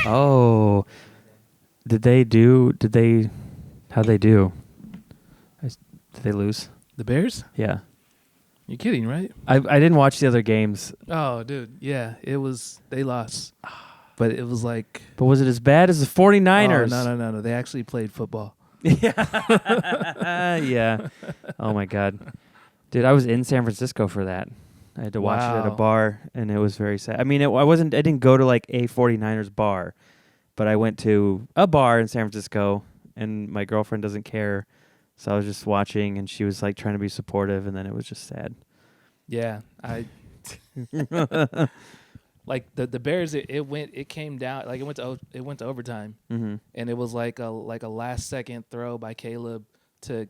Oh, how'd they do? Did they lose? The Bears? Yeah. You're kidding, right? I didn't watch the other games, Oh, dude. Yeah, they lost. But it was like, but was it as bad as the 49ers? oh, no. They actually played football. Yeah. Yeah. Oh my God. Dude, I was in San Francisco for that. I had to watch it at a Wow. bar, and it was very sad. I mean, I didn't go to like a 49ers bar, but I went to a bar in San Francisco, and my girlfriend doesn't care. So I was just watching, and she was like trying to be supportive, and then it was just sad. Yeah, like the Bears. It came down, like it went to overtime, Mm-hmm. and it was like a last second throw by Caleb to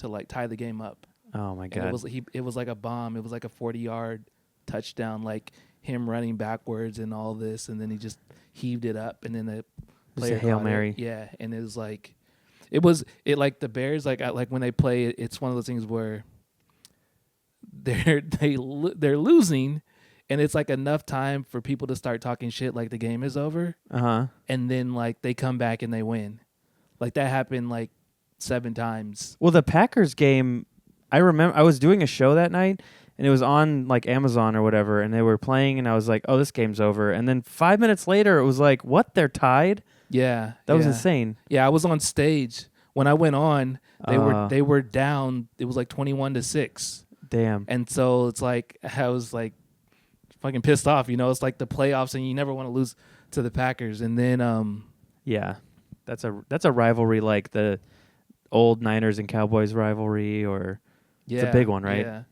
like tie the game up. Oh my And God. it was like a bomb. It was like a 40-yard touchdown, like him running backwards and all this, and then he just heaved it up, and then the player a Hail caught Mary. it. Yeah, and it was like it like the Bears, like when they play, it's one of those things where they're losing, and it's like enough time for people to start talking shit like the game is over, Uh-huh. and then like they come back and they win. Like that happened like 7 times. Well, the Packers game, I remember I was doing a show that night, and it was on like Amazon or whatever, and they were playing, and I was like, oh, this game's over. And then 5 minutes later, it was like, what? They're tied? Yeah, That was insane. Yeah, I was on stage when I went on. They Uh. were down. It was like 21-6, Damn. and so it's like I was like fucking pissed off. You know, it's like the playoffs, and you never want to lose to the Packers. And then Yeah. That's a rivalry like the old Niners and Cowboys rivalry, or yeah, it's a big one, right?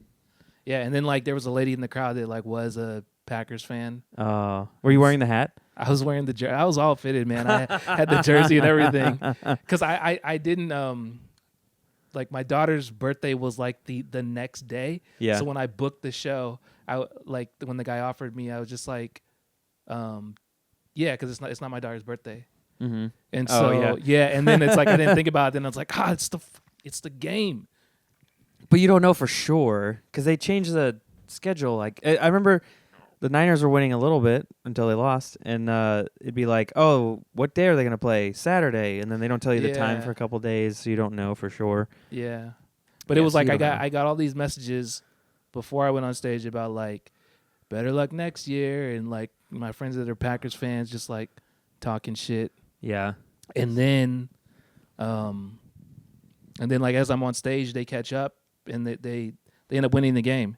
Yeah. And then like there was a lady in the crowd that like was a Packers fan. Were you wearing the hat? I was wearing the jersey. I was all fitted, man. I had the jersey and everything. Because I didn't like my daughter's birthday was like the next day. Yeah. So when I booked the show, like when the guy offered me, I was just like, yeah, because it's not my daughter's birthday. Mm-hmm. And Oh, so yeah. and then it's like I didn't think about it. Then I was like, it's the game. But you don't know for sure because they changed the schedule. Like I remember the Niners were winning a little bit until they lost, and it'd be like, oh, what day are they going to play? Saturday, and then they don't tell you the time Yeah. for a couple days, so you don't know for sure. Yeah, but Yeah, it was so like you I don't know. got all these messages before I went on stage about like better luck next year, and like my friends that are Packers fans just like talking shit. Yeah. And then like as I'm on stage, they catch up and they end up winning the game.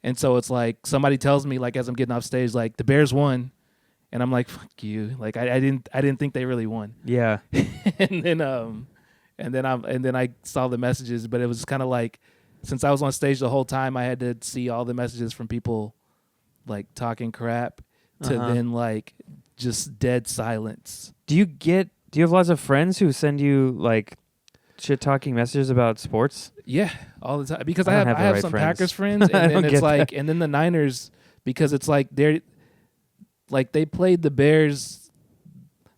And so it's like somebody tells me like as I'm getting off stage, like the Bears won, and I'm like, fuck you. Like I didn't think they really won. Yeah. and then I saw the messages, but it was kind of like since I was on stage the whole time, I had to see all the messages from people like talking crap to then like just dead silence. Do you have lots of friends who send you like shit talking messages about sports? Yeah, all the time because I I don't have have the right some friends. Packers friends, I and don't then it's get like, that. and then the Niners because it's like they played the Bears.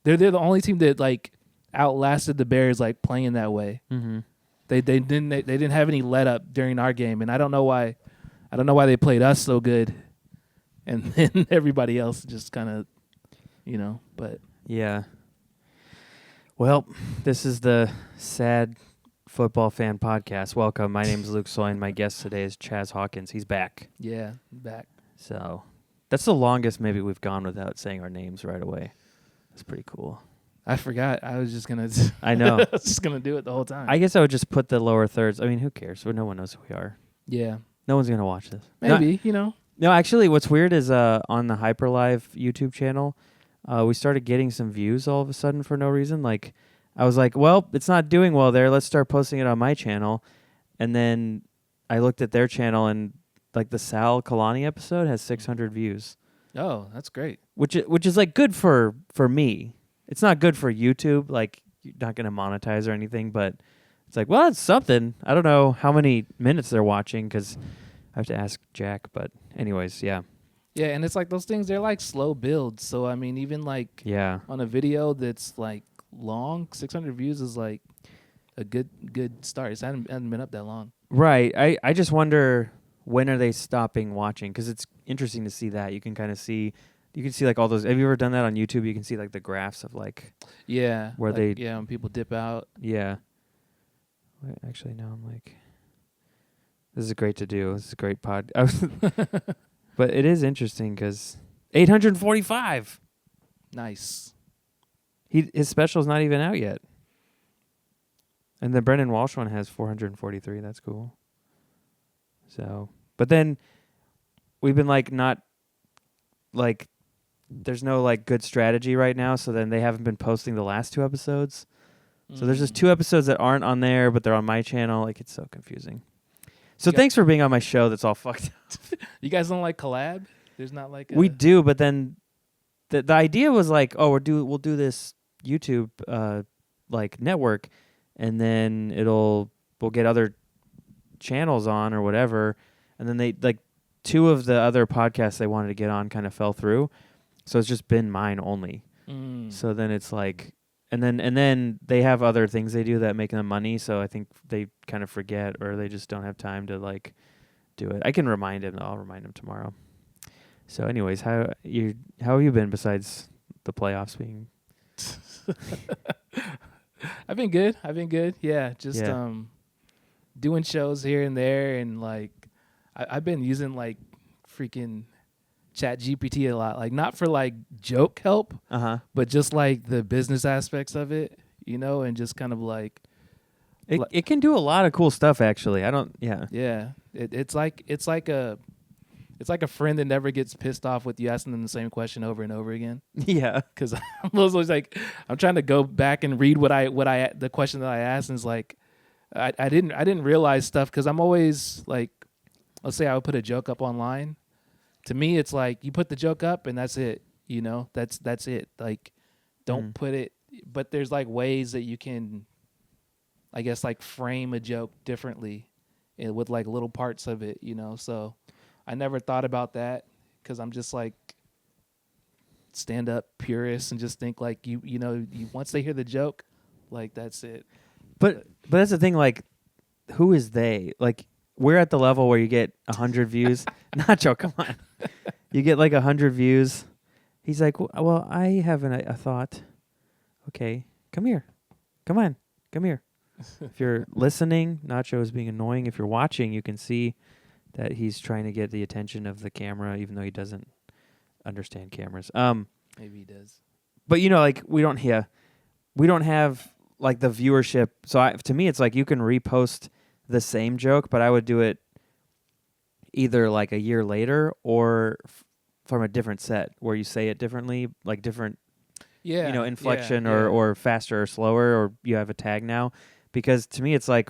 They're the only team that like outlasted the Bears like playing that way. Mm-hmm. They didn't have any let up during our game, and I don't know why. I don't know why they played us so good, and then everybody else just kind of, But Yeah. Well, this is the Sad Football Fan Podcast. Welcome. My name is Luke Soy, and my guest today is Chazz Hawkins. He's back. yeah, back. So that's the longest maybe we've gone without saying our names right away. That's pretty cool. I forgot. I was just gonna. I know. I was just gonna do it the whole time. I guess I would just put the lower thirds. I mean, who cares? No one knows who we are. yeah, No one's going to watch this. maybe No, actually, what's weird is on the Hyperlive YouTube channel, we started getting some views all of a sudden for no reason. Like, I was like, well, it's not doing well there. Let's start posting it on my channel. And then I looked at their channel, and like the Sal Kalani episode has 600 views, Oh, that's great. which is like good for me. It's not good for YouTube. Like, you're not going to monetize or anything, but it's like, well, it's something. I don't know how many minutes they're watching because I have to ask Jack. But anyways, yeah. Yeah, and it's like those things. They're like slow builds. So I mean, even like Yeah. on a video that's like long, 600 views is like a good start. It hasn't been up that long. Right. I just wonder when are they stopping watching, because it's interesting to see that. You can kind of see You can see like all those. Have you ever done that on YouTube? You can see like the graphs of like Yeah. where like, they. Yeah, when people dip out. Yeah. Wait, actually, now I'm like, this is great to do. This is a great pod. But it is interesting because 845. Nice. His special's not even out yet. And the Brendan Walsh one has 443. That's cool. So, but then we've been like not like there's no like good strategy right now. So then they haven't been posting the last 2 episodes. So there's just 2 episodes that aren't on there, but they're on my channel. Like it's so confusing. So thanks for being on my show. That's all fucked up. You guys don't like collab? There's not like We do, but then the idea was like, oh, we'll do this YouTube like network, and then we'll get other channels on or whatever, and then they like 2 of the other podcasts they wanted to get on kind of fell through, so it's just been mine only. So then it's like, and then they have other things they do that make them money, so I think they kind of forget or they just don't have time to like do it. I can remind him. I'll remind him tomorrow. So anyways, how have you been besides the playoffs being? I've been good. Yeah, just doing shows here and there, and like I've been using like freaking Chat GPT a lot, like not for like joke help, but just like the business aspects of it, and just kind of like it can do a lot of cool stuff actually. It's like a friend that never gets pissed off with you asking them the same question over and over again. Yeah, because I'm always like, I'm trying to go back and read the question that I asked, and it's like I didn't realize stuff, because I'm always like, let's say I would put a joke up online. To me, it's like you put the joke up and that's it. That's it. Like, don't put it. But there's like ways that you can, I guess, like frame a joke differently, with like little parts of it. So I never thought about that, because I'm just like stand-up purist and just think like you once they hear the joke, like that's it. But that's the thing. Like, who is they? Like, we're at the level where you get 100 views. Nacho, come on. You get like 100 views. He's like, well, I have a thought. Okay, come here. Come on, come here. If you're listening, Nacho is being annoying. If you're watching, you can see that he's trying to get the attention of the camera, even though he doesn't understand cameras. Maybe he does. But like we don't have like the viewership. So to me, it's like you can repost the same joke, but I would do it either like a year later or from a different set where you say it differently, like different, inflection or faster or slower, or you have a tag now. Because to me, it's like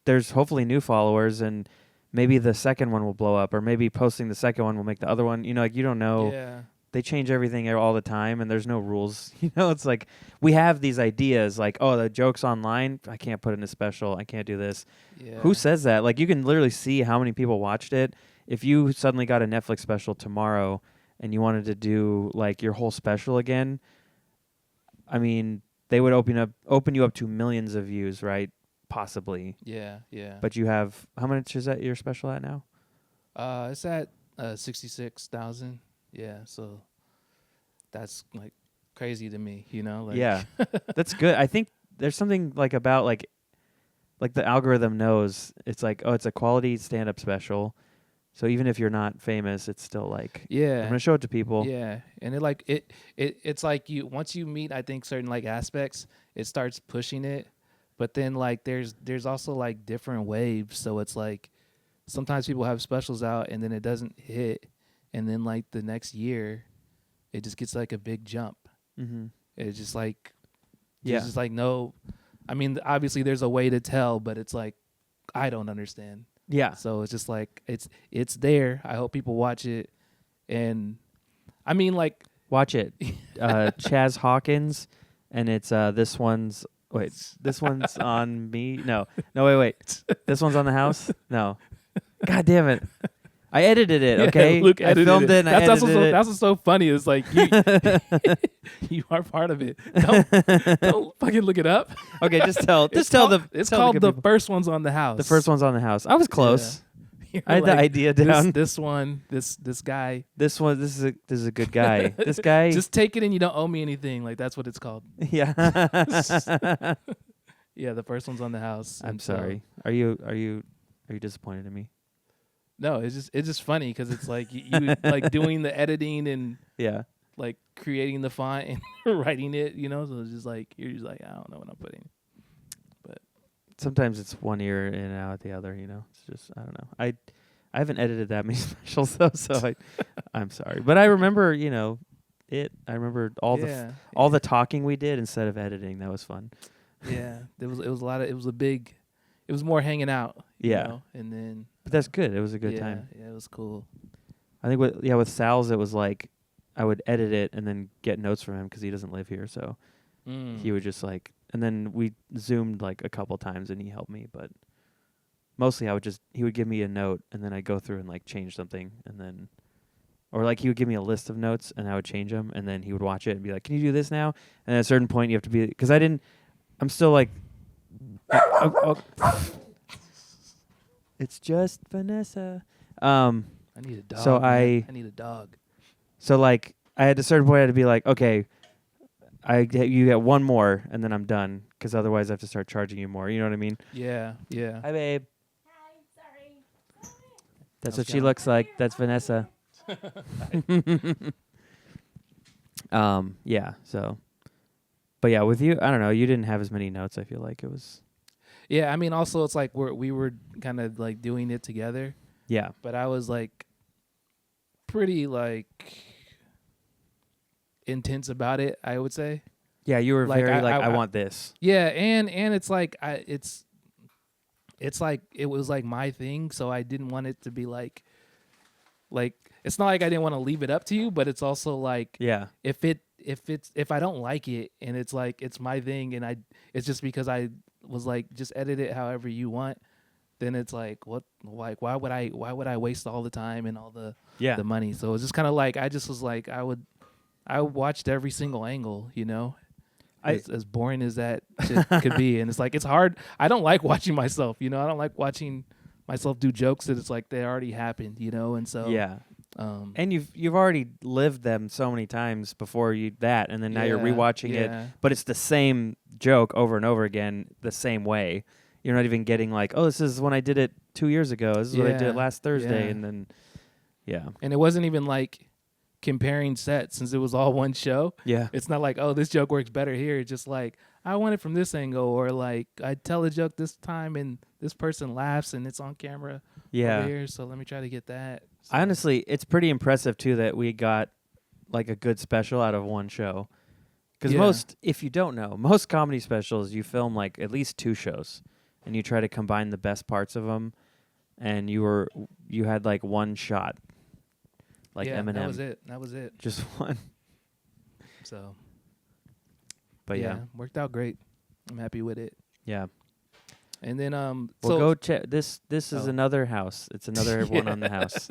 there's hopefully new followers, and maybe the second one will blow up, or maybe posting the second one will make the other one. Like you don't know. Yeah. They change everything all the time, and there's no rules. It's like we have these ideas like, oh, the joke's online. I can't put it in a special. I can't do this. Yeah. Who says that? Like, you can literally see how many people watched it. If you suddenly got a Netflix special tomorrow and you wanted to do like your whole special again, I mean, they would open you up to millions of views, right? Possibly. Yeah. But you have, how much is that your special at now? It's at 66,000. Yeah, so that's like crazy to me, Like, yeah, that's good. I think there's something like about like the algorithm knows it's like, oh, it's a quality stand-up special. So even if you're not famous, it's still like, I'm gonna show it to people. Yeah, and it's like once you meet, I think, certain like aspects, it starts pushing it. But then like there's also like different waves. So it's like sometimes people have specials out and then it doesn't hit. And then, like, the next year, it just gets, like, a big jump. Mm-hmm. It's just, like, there's just, like, no... I mean, obviously, there's a way to tell, but it's, like, I don't understand. Yeah. So it's just, like, it's there. I hope people watch it. And, I mean, like... Watch it. Chazz Hawkins, and it's this one's... Wait, this one's on me? No, wait. This one's on the house? No. God damn it. I edited it, okay? Luke I filmed it and I edited it. That's what's so funny. It's like, you are part of it. Don't fucking look it up. Okay, just tell It's called The First One's on the House. The First One's on the House. I was close. I had the idea down. This guy. This is a good guy. This guy. Just take it and you don't owe me anything. Like that's what it's called. Yeah. Yeah, the first one's on the house. I'm sorry. Are you disappointed in me? No, it's just funny because it's like you like doing the editing and Yeah. like creating the font and writing it, So it's just like you're just like I don't know what I'm putting. But sometimes it's one ear in and out the other. It's just I don't know. I haven't edited that many specials though, so I'm sorry. But I remember I remember all the talking we did instead of editing. That was fun. Yeah, it was a lot of it was more hanging out. Yeah, and then. But that's good. It was a good time. Yeah, it was cool. I think with Sal's it was like I would edit it and then get notes from him because he doesn't live here, so he would just like, and then we zoomed like a couple times and he helped me, but mostly he would give me a note and then I'd go through and like change something and then, or like he would give me a list of notes and I would change them and then he would watch it and be like, "Can you do this now?" And at a certain point you have to be, because I'm still like. It's just Vanessa. I need a dog. So I need a dog. So like I had a certain point I had to be like, okay, you get one more and then I'm done because otherwise I have to start charging you more. You know what I mean? Yeah. Hi, babe. Hi, sorry. That's what she looks like. That's Vanessa. Yeah. So, but yeah, with you, I don't know. You didn't have as many notes. I feel like it was. Yeah, I mean, also it's like we were kind of like doing it together. Yeah. But I was like pretty like intense about it, I would say. Yeah, you were like, very I want this. Yeah, and it's like it's like it was like my thing, so I didn't want it to be like it's not like I didn't want to leave it up to you, but it's also like if I don't like it and it's like it's my thing and it's just because I was like just edit it however you want, then it's like why would I waste all the time and all the money? So it's just kind of like I just was like I watched every single angle, as boring as that shit could be, and it's like it's hard. I don't like watching myself, I don't like watching myself do jokes that it's like they already happened, and so yeah. And you've already lived them so many times before and then now you're rewatching it, but it's the same joke over and over again the same way. You're not even getting like, oh, this is when I did it 2 years ago. This is what I did last Thursday, and then and it wasn't even like comparing sets since it was all one show. Yeah, it's not like, oh, this joke works better here. It's just like I want it from this angle, or like I tell a joke this time and this person laughs and it's on camera over here, so let me try to get that. So. Honestly, it's pretty impressive too that we got like a good special out of one show. Because if you don't know, most comedy specials you film like at least 2 shows, and you try to combine the best parts of them, and you had like one shot, like Eminem. That was it. Just one. So. But yeah, worked out great. I'm happy with it. Yeah. And then we'll go check this. This is another house. It's another one on the house.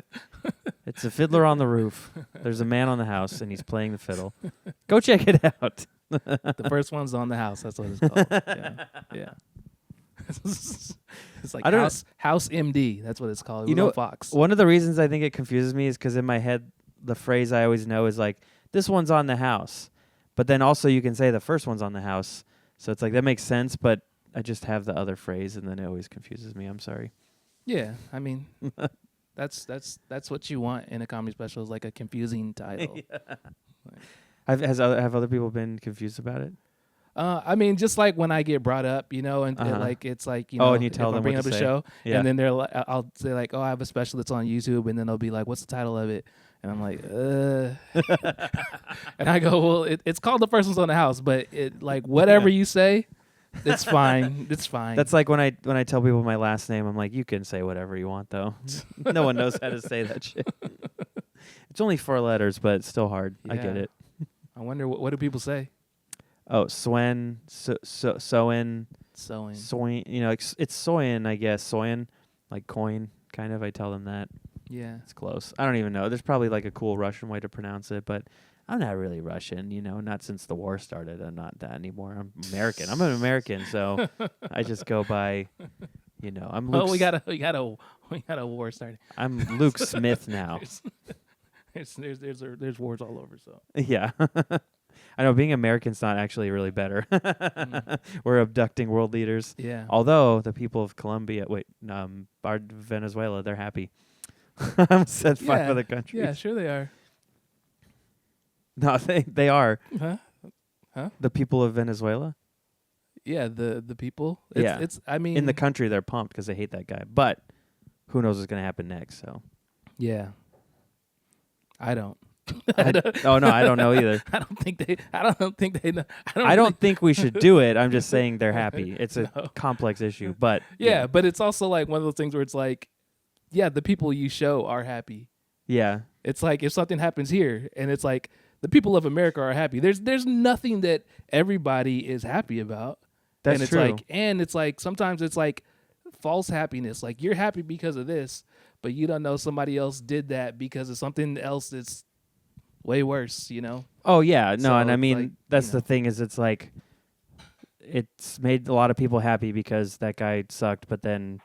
It's a fiddler on the roof. There's a man on the house and he's playing the fiddle. Go check it out. The first one's on the house. That's what it's called. Yeah. It's like house MD. That's what it's called. Fox. One of the reasons I think it confuses me is because in my head the phrase I always know is like, this one's on the house, but then also you can say the first one's on the house. So it's like that makes sense, but I just have the other phrase, and then it always confuses me. I'm sorry. Yeah, I mean, that's what you want in a comedy special, is like a confusing title. Have other people been confused about it? I mean, just like when I get brought up, and like it's like and you tell them bring what up to a say. show, Yeah. and then they're like, I'll say like, oh, I have a special that's on YouTube, and then they'll be like, what's the title of it? And I'm like, and I go, well, it's called The First One's on the House, but it like whatever you say. It's fine. It's fine. That's like when I tell people my last name, I'm like, you can say whatever you want, though. No one knows how to say that shit. It's only 4 letters, but it's still hard. Yeah. I get it. I wonder what do people say? Oh, Swen, Soen. It's Soyen, I guess. Soyen, like coin, kind of. I tell them that. Yeah. It's close. I don't even know. There's probably like a cool Russian way to pronounce it, but I'm not really Russian, not since the war started. I'm not that anymore. I'm American. I'm an American, so I just go by, I'm Luke's. Oh, we got a We got a war starting. I'm Luke Smith now. There's wars all over. So Yeah. I know being American's not actually really better. We're abducting world leaders. yeah, Although the people of Venezuela, they're happy. I almost said five other countries. Yeah, sure they are. No, they are. Huh? The people of Venezuela? Yeah, the people. It's I mean, in the country they're pumped because they hate that guy. But who knows what's going to happen next, so. Yeah. I don't. Oh no, I don't know either. I don't think they know. I don't think we should do it. I'm just saying they're happy. It's a complex issue, but yeah, but it's also like one of those things where it's like, yeah, the people you show are happy. Yeah. It's like if something happens here and it's like the people of America are happy. There's nothing that everybody is happy about. That's and it's true. like and it's like sometimes it's like false happiness. Like you're happy because of this, but you don't know somebody else did that because of something else that's way worse, you know? Oh yeah, no, So and I it's mean like, that's you the know. thing is it's like it's made a lot of people happy because that guy sucked, but then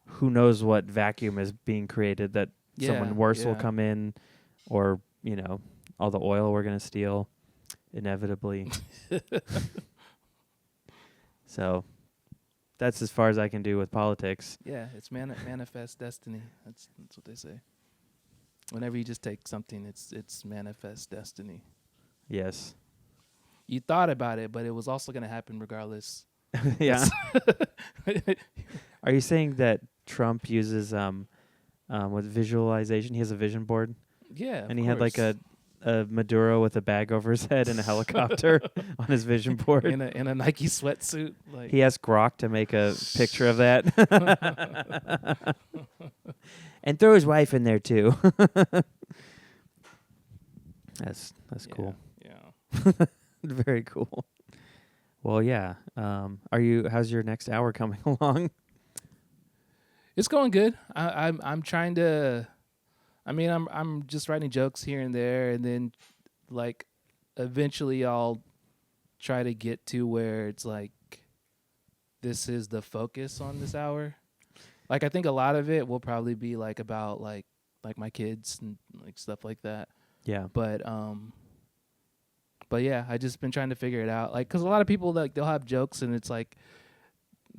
who knows what vacuum is being created that someone worse will come in, or you know all the oil we're gonna steal inevitably. So that's as far as I can do with politics. Yeah, it's manifest destiny. That's what they say. Whenever you just take something, it's manifest destiny. Yes. You thought about it, but it was also going to happen regardless. Yeah. Are you saying that Trump uses with visualization? He has a vision board. Yeah, And he had like a Maduro with a bag over his head and a helicopter on his vision board. in a Nike sweatsuit. Like He asked Grok to make a picture of that. And throw his wife in there too. That's cool. Yeah. Very cool. Well, yeah. How's your next hour coming along? It's going good. I'm trying to. I mean, I'm just writing jokes here and there, and then like eventually I'll try to get to where it's like this is the focus on this hour. Like I think a lot of it will probably be like about like my kids and like stuff like that. Yeah. But yeah, I just been trying to figure it out. Like, cause a lot of people like they'll have jokes and it's like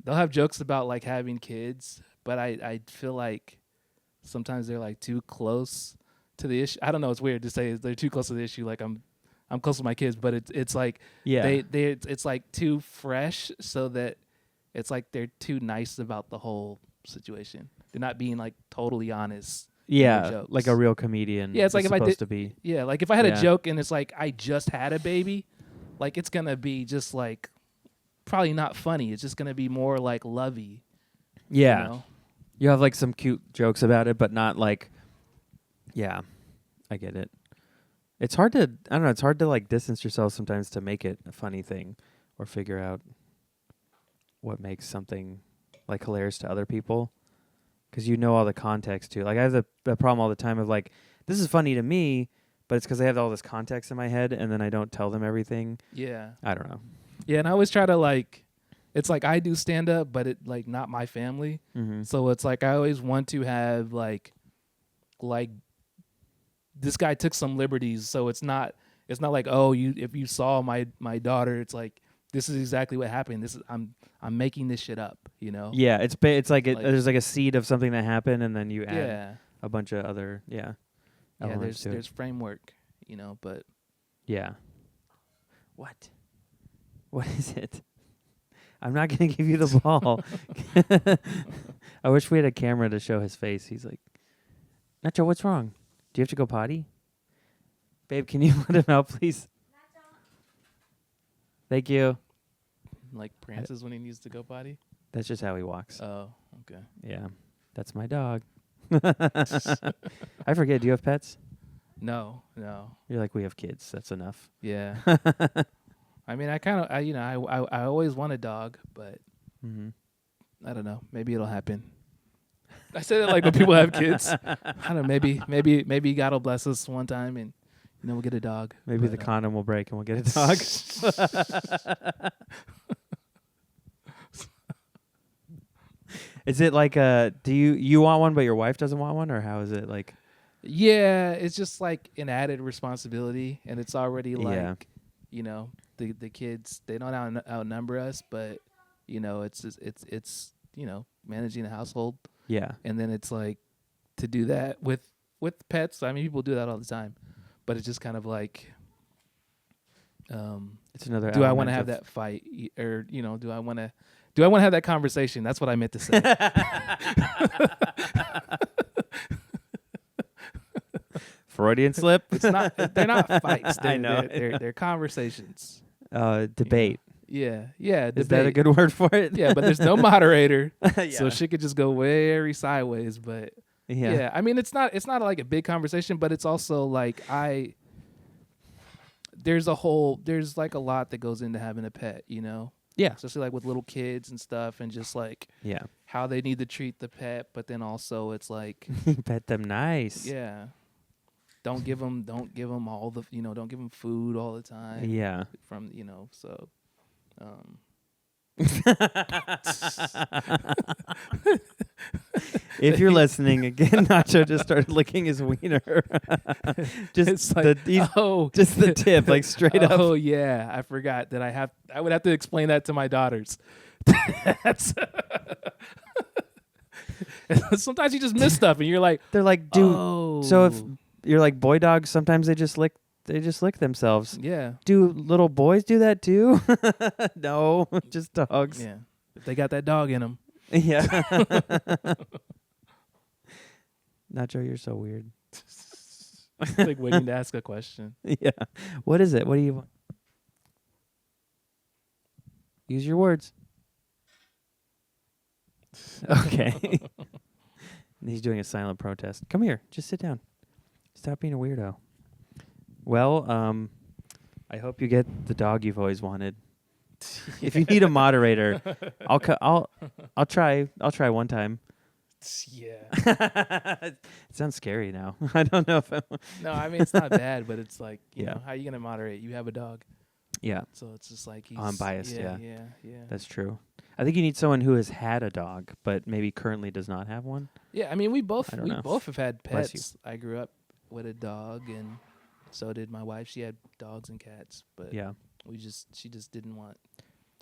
they'll have jokes about like having kids, but I feel like sometimes they're like too close to the issue. I don't know. It's weird to say they're too close to the issue. Like I'm close to my kids, but it's like it's like too fresh, so that it's like they're too nice about the whole situation. They're not being like totally honest. Yeah, like a real comedian. Yeah, it's like if I did, to be. Yeah, like if I had a joke and it's like I just had a baby, like it's gonna be just like probably not funny. It's just gonna be more like lovey. Yeah, you know? You have like some cute jokes about it, but not like. Yeah, I get it. It's hard to It's hard to like distance yourself sometimes to make it a funny thing, or figure out what makes something like hilarious to other people. Because you know all the context too. Like I have the problem all the time of like, this is funny to me, but it's because I have all this context in my head, and then I don't tell them everything. Yeah. I don't know. Yeah, and I always try to like, it's like I do stand up, but it like not my family. Mm-hmm. So it's like I always want to have like this guy took some liberties. So it's not like, oh, if you saw my daughter, it's like this is exactly what happened. This is I'm making this shit up, you know? Yeah, it's like there's like a seed of something that happened, and then you add a bunch of other elements to there's framework, you know, but yeah. What is it? I'm not gonna give you the ball. I wish we had a camera to show his face. He's like, Nacho, what's wrong? Do you have to go potty? Babe, can you let him out, please? Thank you. Like prances when he needs to go potty? That's just how he walks. Oh, okay. Yeah. That's my dog. I forget, do you have pets? No. You're like, we have kids. That's enough. Yeah. I mean, I always want a dog, but I don't know. Maybe it'll happen. I say that like when people have kids. I don't know. Maybe God will bless us one time and we'll get a dog. Maybe the condom will break and we'll get a dog. Is it like do you want one but your wife doesn't want one, or how is it like? Yeah, it's just like an added responsibility, and it's already Yeah. like, the kids, they don't outnumber us, but it's managing a household, Yeah. and then it's like to do that with pets. I mean, people do that all the time, but it's just kind of like, It's another. do I want element to have of- that fight, or do I want to have that conversation? That's what I meant to say. Freudian slip? It's not. They're not fights. I know. They're conversations. Debate. Yeah. Is that a good word for it? Yeah, but there's no moderator, Yeah. so shit could just go very sideways. But yeah, I mean, it's not like a big conversation, but it's also like there's like a lot that goes into having a pet, Yeah. especially like with little kids and stuff, and just like Yeah. how they need to treat the pet, but then also it's like, Pet them nice. yeah, don't give them all the, don't give them food all the time. Yeah. From so. If you're listening again, Nacho just started licking his wiener. Just It's like, just the tip, like straight up. Oh yeah, I forgot that I would have to explain that to my daughters. That's sometimes you just miss stuff and you're like, They're like, dude. oh. So if you're like boy dogs, sometimes they just lick themselves. Yeah. Do little boys do that too? No, just dogs. Yeah. If they got that dog in them. Yeah. Nacho, you're so weird. Like waiting to ask a question. Yeah. What is it? What do you want? Use your words. Okay. He's doing a silent protest. Come here. Just sit down. Stop being a weirdo. Well, I hope you get the dog you've always wanted. If you need a moderator, I'll try one time. Yeah. It sounds scary now. I don't know if No, I mean it's not bad, but it's like, Yeah. how are you gonna moderate? You have a dog, Yeah, so it's just like I'm biased, yeah. Yeah. that's true. I think you need someone who has had a dog, but maybe currently does not have one. Yeah, I mean we both I don't know. have had Bless you. pets. I grew up with a dog, and so did my wife. She had dogs and cats, but Yeah. she just didn't want.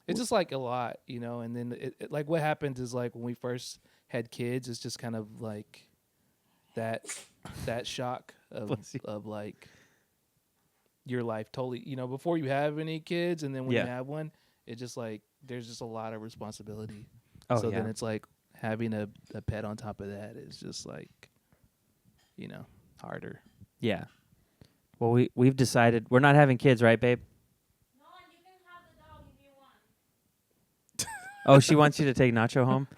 It's just like a lot, and then it like what happens is like when we first had kids, it's just kind of like that shock Bless you. of like your life totally, before you have any kids, and then when Yeah. you have one, it just like there's just a lot of responsibility. Oh, So yeah. then it's like having a pet on top of that is just like, harder. Yeah. Well, we've decided we're not having kids, right, babe? No, and you can have the dog if you want. Oh, she wants you to take Nacho home?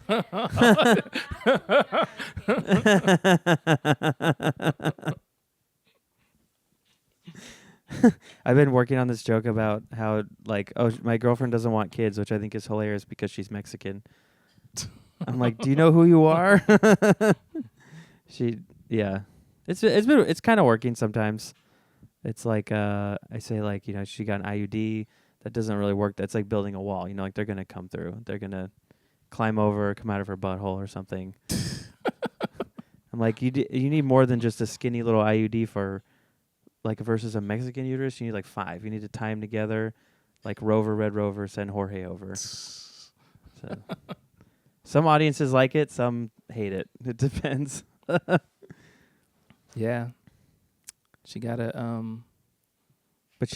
I've been working on this joke about how, like, my girlfriend doesn't want kids, which I think is hilarious because she's Mexican. I'm like, do you know who you are? Yeah. It's kind of working sometimes. It's like, I say, like, she got an IUD. That doesn't really work. That's like building a wall. Like, they're going to come through. They're going to climb over, come out of her butthole or something. I'm like, you need more than just a skinny little IUD for, like, versus a Mexican uterus. You need, like, 5. You need to tie them together, like Rover, Red Rover, send Jorge over. So, some audiences like it, some hate it. It depends. Yeah. She got a But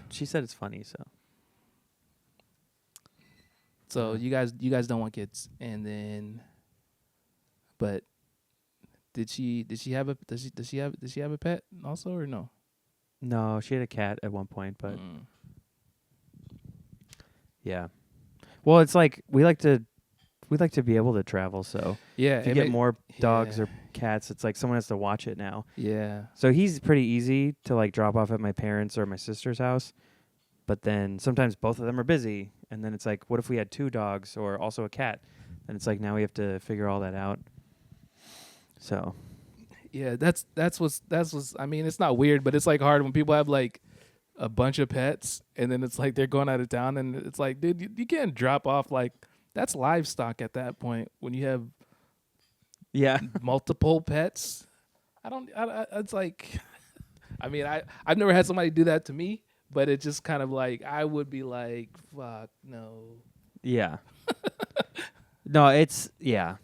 she said it's funny, so. So you guys don't want kids, and then, but did she have a pet also, or no? No, she had a cat at one point, but Mm. yeah. Well, it's like we like to be able to travel, so Yeah, if you get more dogs or cats, it's like someone has to watch it now. Yeah. So he's pretty easy to, like, drop off at my parents' or my sister's house. But then sometimes both of them are busy, and then it's like, what if we had 2 dogs or also a cat? And it's like now we have to figure all that out. So Yeah, that's what's I mean, it's not weird, but it's like hard when people have like a bunch of pets, and then it's like they're going out of town, and it's like, dude, you can't drop off like that's livestock at that point when you have Yeah. multiple pets. It's like, I mean, I've never had somebody do that to me, but it's just kind of like I would be like, fuck no. Yeah. No, it's yeah.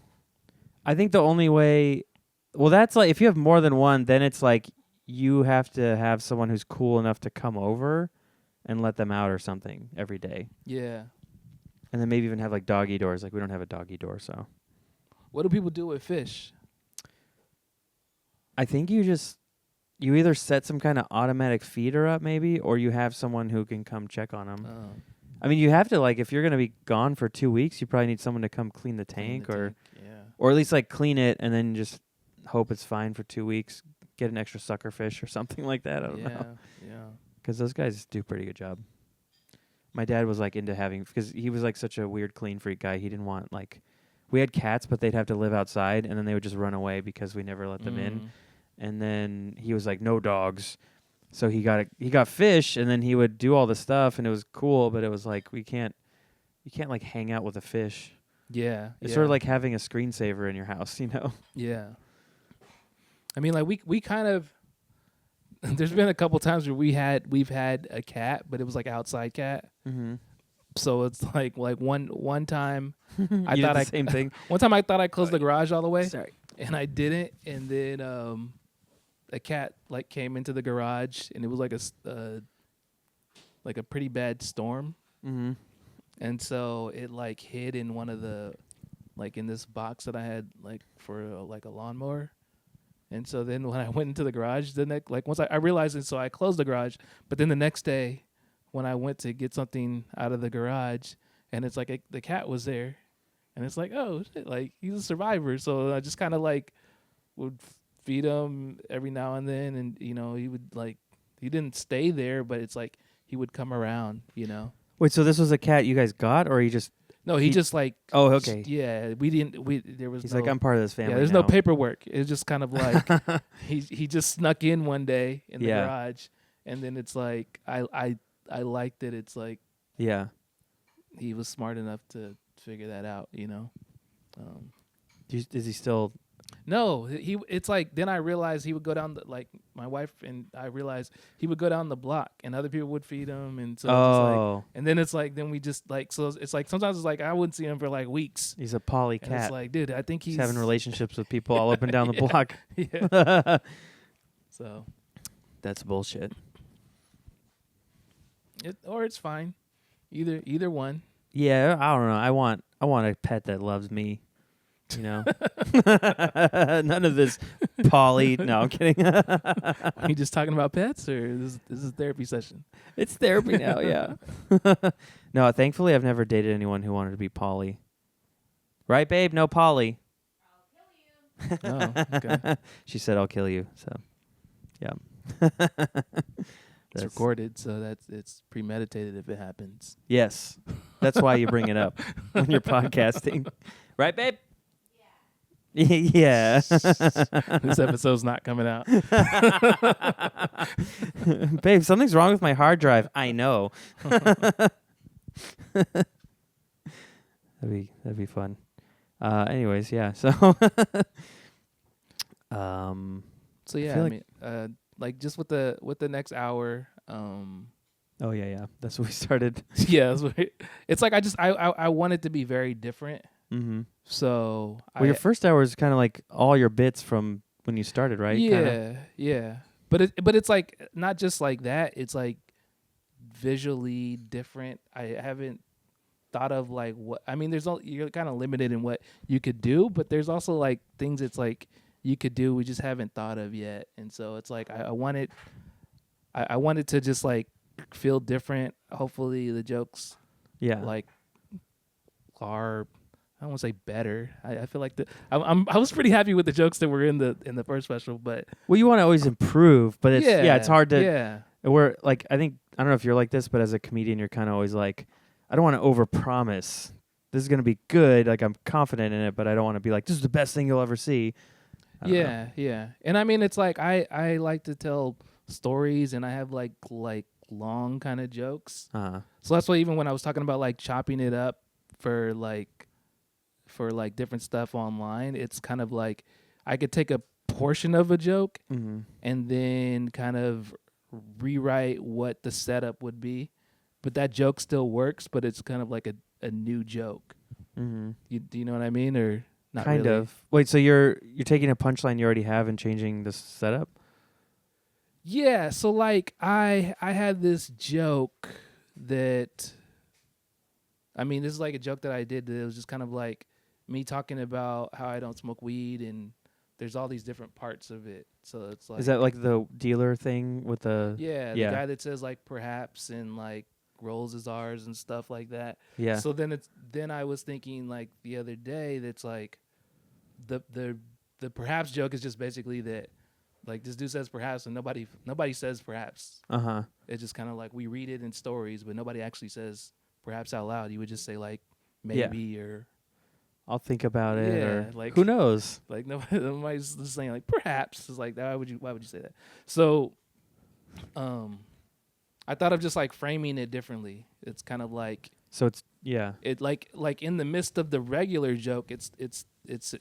I think the only way, well, that's like if you have more than one, then it's like you have to have someone who's cool enough to come over and let them out or something every day. Yeah. And then maybe even have like doggy doors. Like we don't have a doggy door, so What do people do with fish? I think you either set some kind of automatic feeder up maybe, or you have someone who can come check on them. Oh, I mean, you have to like if you're gonna be gone for 2 weeks, you probably need someone to come clean the clean tank the or tank, yeah. or at least like clean it and then just hope it's fine for 2 weeks. Get an extra sucker fish or something like that. I don't know. Yeah. Because those guys do a pretty good job. My dad was like into having, because he was like such a weird clean freak guy. He didn't want like, we had cats, but they'd have to live outside and then they would just run away because we never let them in. And then he was like, no dogs. So he got fish and then he would do all the stuff and it was cool, but it was like, you can't like hang out with a fish. Yeah. It's sort of like having a screensaver in your house, you know? Yeah. I mean, like we kind of. There's been a couple times where we've had a cat, but it was like outside cat. Mm-hmm. So it's like one time I thought the same thing. One time I thought I closed the garage all the way. Sorry. And I didn't, and then a cat like came into the garage, and it was like a pretty bad storm, Mm-hmm. and so it like hid in one of the like in this box that I had like for like a lawnmower. And so then when I went into the garage, once I realized it, so I closed the garage. But then the next day, when I went to get something out of the garage, and it's like the cat was there, and it's like, oh shit, like he's a survivor. So I just kind of like would feed him every now and then, and he would like he didn't stay there, but it's like he would come around, Wait, so this was a cat you guys got, or he just? No, he just like. Oh, okay. Yeah, there was. He's no, like, I'm part of this family. Yeah, there's now. no paperwork. It's just kind of like he just snuck in one day in the garage, and then it's like I liked that it's like he was smart enough to figure that out, Is he still? No, it's like then I realized he would go down like my wife and I realized he would go down the block and other people would feed him and so and then it's like then we just like so it's like sometimes it's like I wouldn't see him for like weeks. He's a poly And cat. it's like, dude, I think he's having relationships with people all up and down the block. Yeah. So that's bullshit. It's fine. Either one. Yeah, I don't know. I want a pet that loves me. None of this poly. No, I'm kidding. Are you just talking about pets, or this is a therapy session? It's therapy now, yeah. No, thankfully, I've never dated anyone who wanted to be poly. Right, babe? No poly. I'll kill you. Oh, okay. She said, "I'll kill you." So, yeah. It's recorded, so it's premeditated if it happens. Yes, that's why you bring it up when you're podcasting, right, babe? Yeah. This episode's not coming out. Babe, something's wrong with my hard drive. I know. That'd be fun. Anyways, yeah. So So yeah, I mean, like just with the next hour. Oh yeah. That's what we started. Yeah, it's like I want it to be very different. Mm-hmm. So your first hour is kind of like all your bits from when you started, right? Yeah, kinda? yeah. But it's like not just like that. It's like visually different. I haven't thought of like what I mean. You're kind of limited in what you could do, but there's also like things it's like you could do we just haven't thought of yet. And so it's like I want it to just like feel different. Hopefully the jokes like are. I don't want to say better. I feel like I was pretty happy with the jokes that were in the first special, but you want to always improve, but it's it's hard to. Yeah. We're like I don't know if you're like this, but as a comedian, you're kind of always like, I don't want to overpromise. This is gonna be good. Like I'm confident in it, but I don't want to be like, this is the best thing you'll ever see. Yeah. And I mean, it's like I like to tell stories, and I have like long kind of jokes. Uh-huh. So that's why even when I was talking about like chopping it up for like different stuff online, it's kind of like I could take a portion of a joke Mm-hmm. and then kind of rewrite what the setup would be, but that joke still works, but it's kind of like a new joke. Mm-hmm. Do you know what I mean, or not Kind really? of. Wait, so you're taking a punchline you already have and changing the setup? Yeah, so like I had this joke that, I mean, this is like a joke that I did that it was just kind of like me talking about how I don't smoke weed, and there's all these different parts of it. So it's like, Is that like the dealer thing with the? yeah, Yeah. the guy that says like perhaps and like rolls his R's and stuff like that. Yeah. So then I was thinking like the other day that's like the perhaps joke is just basically that like this dude says perhaps and nobody says perhaps. Uh-huh. It's just kind of like we read it in stories, but nobody actually says perhaps out loud. You would just say like maybe or I'll think about it. Yeah, Or like- who knows? like nobody's just saying like perhaps. It's like why would you say that? So, I thought of just like framing it differently. It's kind of like So it's it like in the midst of the regular joke, it's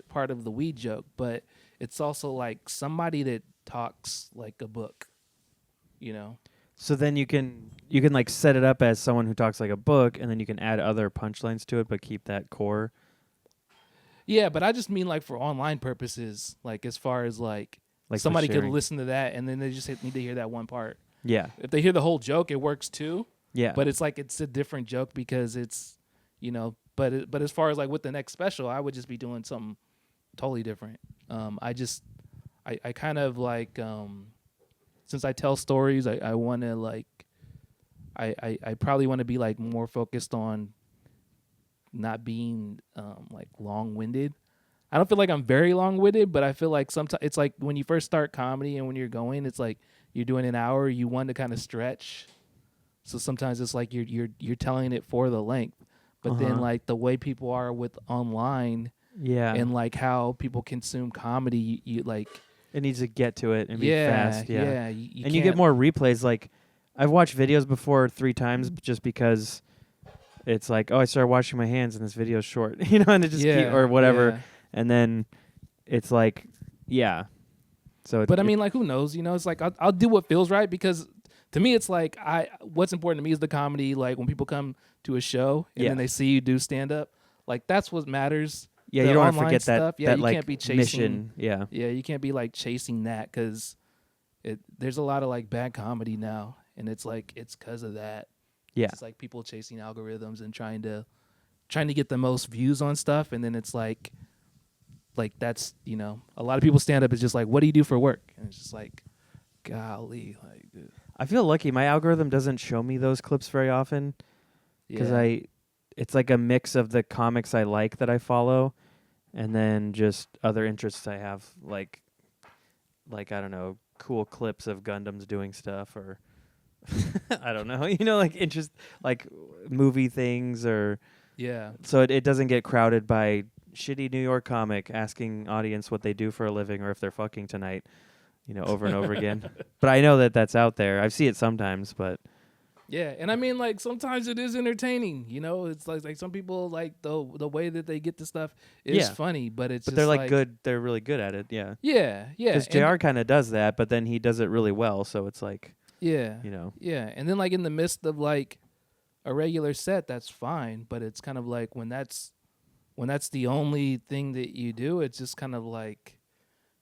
part of the weed joke, but it's also like somebody that talks like a book, you know. So then you can like set it up as someone who talks like a book, and then you can add other punchlines to it, but keep that core. Yeah, but I just mean like for online purposes, like as far as like Like for somebody could sharing. listen to that and then they just need to hear that one part. Yeah. If they hear the whole joke, it works too. Yeah. But it's like it's a different joke because it's, you know. But as far as like with the next special, I would just be doing something totally different. I kind of like since I tell stories, I want to like I probably want to be like more focused on not being like long-winded. I don't feel like I'm very long-winded, but I feel like sometimes it's like when you first start comedy and when you're going, it's like you're doing an hour, you want to kind of stretch. So sometimes it's like you're telling it for the length, but then like the way people are with online Yeah. and like how people consume comedy, you like it needs to get to it and be fast. Yeah. yeah. And you get more replays. Like I've watched videos before 3 times just because it's like, oh, I started washing my hands and this video's short, you know, and it just keep, or whatever. yeah. And then it's like, yeah. So, But I mean, like, who knows? You know, it's like I'll do what feels right because to me, it's like what's important to me is the comedy. Like when people come to a show and then they see you do stand up, like that's what matters. yeah, The you don't want to online forget that, stuff, yeah, you like can't be chasing- mission. Yeah. Yeah, you can't be like chasing that because there's a lot of like bad comedy now, and it's like it's because of that. Yeah. It's like people chasing algorithms and trying to get the most views on stuff, and then it's like that's, you know, a lot of people stand up is just like, what do you do for work? And it's just like, golly, like I feel lucky. My algorithm doesn't show me those clips very often because yeah. it's like a mix of the comics I like that I follow and then just other interests I have, like I don't know, cool clips of Gundams doing stuff, or I don't know, you know, like interest, like movie things, or Yeah. so it doesn't get crowded by shitty New York comic asking audience what they do for a living or if they're fucking tonight, you know, over and over again. But I know that that's out there. I see it sometimes, but Yeah, and I mean, like sometimes it is entertaining. You know, it's like some people like the way that they get the stuff is Yeah. funny, but it's but just they're like good. They're really good at it. Yeah. Yeah, yeah, Because and- JR kind of does that, but then he does it really well. So it's like, yeah, you know, yeah, and then like in the midst of like a regular set, that's fine. But it's kind of like when that's the only thing that you do, it's just kind of like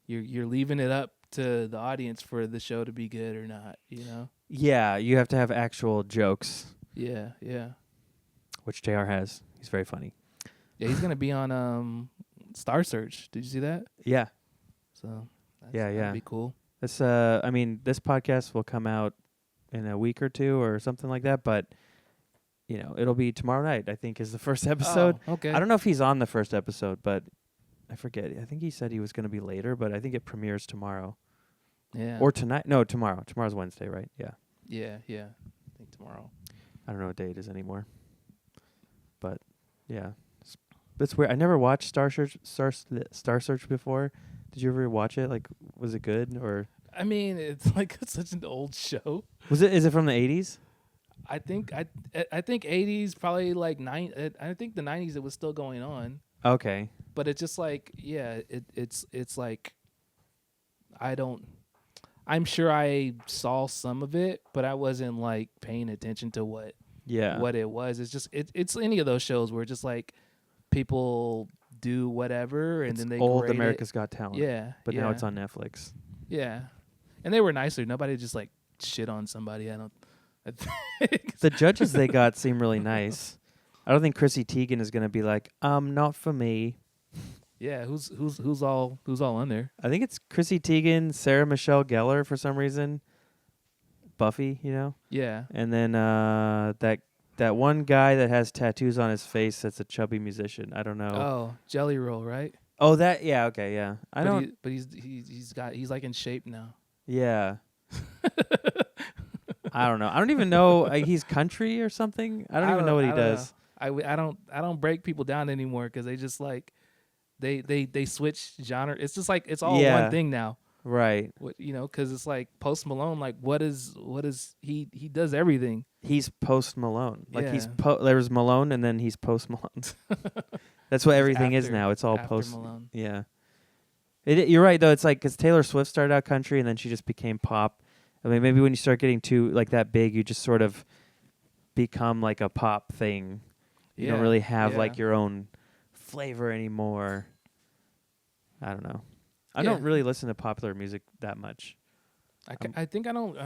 you're leaving it up to the audience for the show to be good or not. You know. yeah, you have to have actual jokes, Yeah, yeah, which JR has. He's very funny. yeah. He's gonna be on Star Search. Did you see that? Yeah. So Yeah. that'd be cool. This I mean, this podcast will come out in a week or two or something like that, but you know, it'll be tomorrow night, I think, is the first episode. Oh, okay. I don't know if he's on the first episode, but I forget. I think he said he was going to be later, but I think it premieres tomorrow. Yeah. Or tonight. No, tomorrow. Tomorrow's Wednesday, right? Yeah. Yeah. I think tomorrow. I don't know what day it is anymore. But yeah. It's weird. I never watched Star Search before. Did you ever watch it? Like, was it good, or I mean, it's like such an old show. is it from the 80s? I think 80s probably like I think the 90s it was still going on, Okay. but it's just like it's like I don't. I'm sure I saw some of it, but I wasn't like paying attention to Yeah. what it was. It's just it's any of those shows where just like people do whatever and It's then they old grade America's Got Talent. Yeah, But yeah, now it's on Netflix. Yeah, and they were nicer. Nobody just like shit on somebody. I don't. I think. The judges they got seem really nice. I don't think Chrissy Teigen is going to be like, not for me. Yeah, who's all on there? I think it's Chrissy Teigen, Sarah Michelle Gellar for some reason. Buffy, you know? Yeah. And then that one guy that has tattoos on his face that's a chubby musician. I don't know. Oh, Jelly Roll, right? Oh, that, yeah, okay, yeah. But he's like in shape now. Yeah. I don't know. I don't even know. He's country or something. I don't even know what he does. I don't break people down anymore because they just like they switch genre. It's just like it's all one thing now. Right. Because it's like Post Malone. Like what is he does everything. He's Post Malone. Like Yeah. he's there's Malone and then he's Post Malone. That's what everything is now. It's all post Malone. Yeah. You're right though. It's like because Taylor Swift started out country and then she just became pop. I mean, maybe when you start getting too like that big, you just sort of become like a pop thing. You don't really have like your own flavor anymore. I don't know. I don't really listen to popular music that much. I think I don't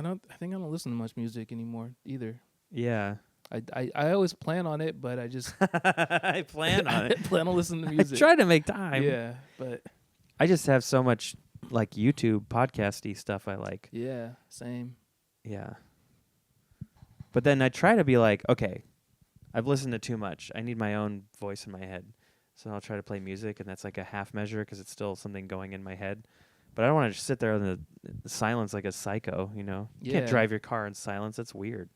listen to much music anymore either. Yeah. I always plan on it, but I just I plan on it. plan on listening to music. I try to make time. Yeah, but I just have so much like YouTube podcasty stuff I like. yeah, same. Yeah. But then I try to be like, okay, I've listened to too much. I need my own voice in my head. So I'll try to play music, and that's like a half measure because it's still something going in my head. But I don't want to just sit there in the silence like a psycho, you know? You can't drive your car in silence. That's weird.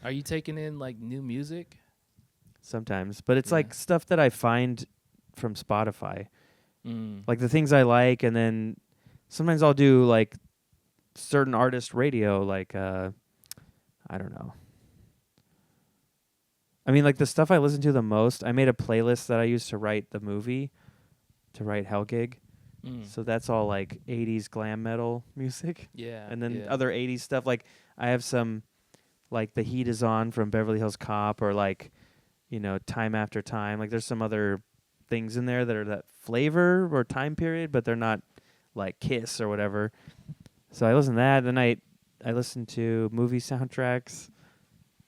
Are you taking in like new music? Sometimes. But it's like stuff that I find from Spotify. Mm. Like the things I like, and then sometimes I'll do like certain artist radio, like, I don't know. I mean, like the stuff I listen to the most, I made a playlist that I used to write the movie, to write Hell Gig. Mm. So that's all like 80s glam metal music. Yeah. And then other 80s stuff. Like I have some like The Heat Is On from Beverly Hills Cop, or like, Time After Time. Like there's some other things in there that are that flavor or time period, but they're not like Kiss or whatever. So I listen to that. Then I listen to movie soundtracks.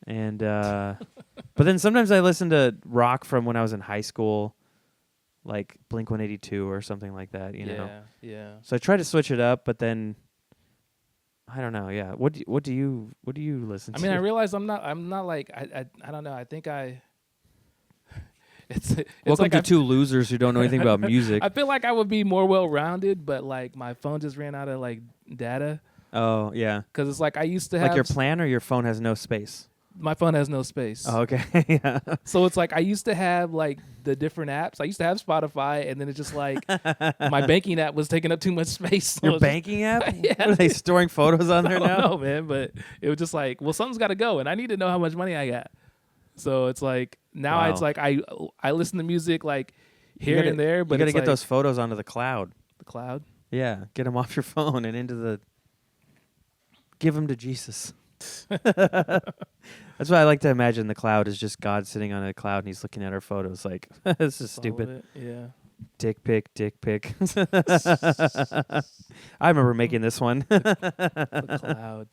And but then sometimes I listen to rock from when I was in high school, like Blink-182 or something like that, you know. Yeah. So I try to switch it up, but then I don't know. Yeah. What do you listen to? I mean, I realize I'm not like I don't know. I think it's Welcome like to two losers who don't know anything about music. I feel like I would be more well-rounded, but like my phone just ran out of like data. Oh, yeah. Because it's like I used to have like your plan, or your phone has no space? My phone has no space. Oh, okay. Yeah. So it's like I used to have like the different apps. I used to have Spotify, and then it's just like my banking app was taking up too much space. So Your banking app? Yeah. Are they storing photos on there now? No, man. But it was just like, well, something's got to go, and I need to know how much money I got. So it's like now it's like I listen to music like here and there, but you got to get like those photos onto the cloud. the cloud. Yeah, get them off your phone and give them to Jesus. That's why I like to imagine the cloud is just God sitting on a cloud and he's looking at our photos like, this is stupid. Yeah. Dick pic. I remember making this one. The cloud.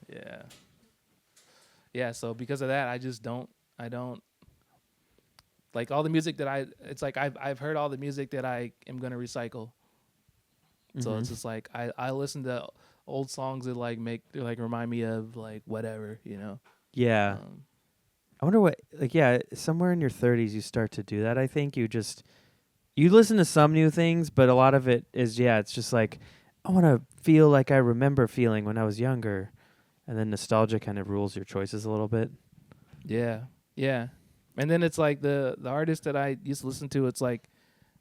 Yeah. Yeah, so because of that, I don't like all the music that it's like I've heard all the music that I am going to recycle. So it's just like I listen to old songs that like remind me of like whatever, you know. Yeah. I wonder what somewhere in your 30s you start to do that. I think you listen to some new things, but a lot of it is it's just like I want to feel like I remember feeling when I was younger. And then nostalgia kind of rules your choices a little bit. Yeah. Yeah. And then it's like the artists that I used to listen to, it's like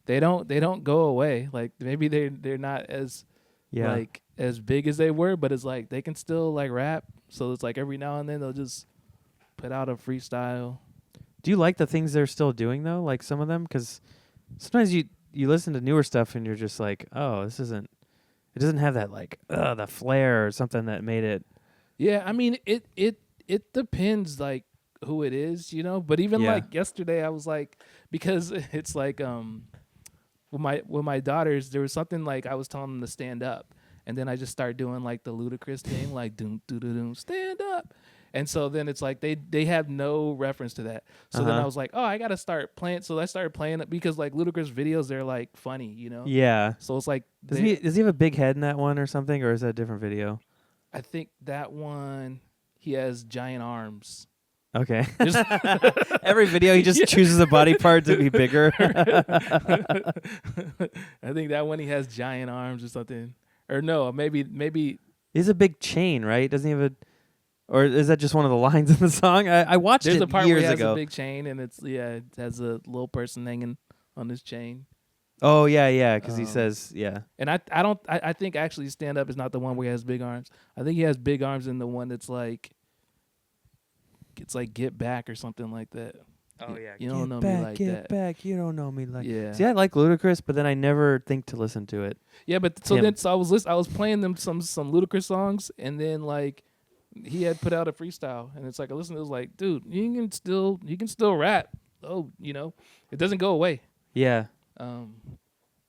they don't go away. Like maybe they're not as Yeah. like as big as they were, but it's like they can still like rap. So it's like every now and then they'll just put out a freestyle. Do you like the things they're still doing though? Like some of them, because sometimes you listen to newer stuff and you're just like, oh, this isn't. It doesn't have that like the flair or something that made it. Yeah, I mean it depends like who it is, you know. But even Yeah. like yesterday, I was like, because it's like with my daughters, there was something like I was telling them to stand up, and then I just start doing like the ludicrous thing, like doom doo doo doom, stand up. And so then it's like they have no reference to that. So then I was like, oh, I gotta start playing. So I started playing it because like Ludacris videos, they're like funny, you know. Yeah. So it's like Does he have a big head in that one or something, or is that a different video? I think that one he has giant arms. Okay. Just- Every video he just chooses a body part to be bigger. I think that one he has giant arms or something. Or no, maybe He's a big chain, right? Doesn't he have a? Or is that just one of the lines in the song? I watched there's it a part years where he has ago. a big chain and it has a little person hanging on his chain. Oh yeah, because he says yeah. And I think actually stand up is not the one where he has big arms. I think he has big arms in the one that's like it's like get back or something like that. Oh yeah, You don't know me like get that. back. You don't know me like. Yeah. See, I like Ludacris, but then I never think to listen to it. Yeah, but so Him. then I was playing them some Ludacris songs, and then like he had put out a freestyle, and it's like I listened. It was like, dude, you can still rap. Oh, you know, it doesn't go away. Yeah, Um,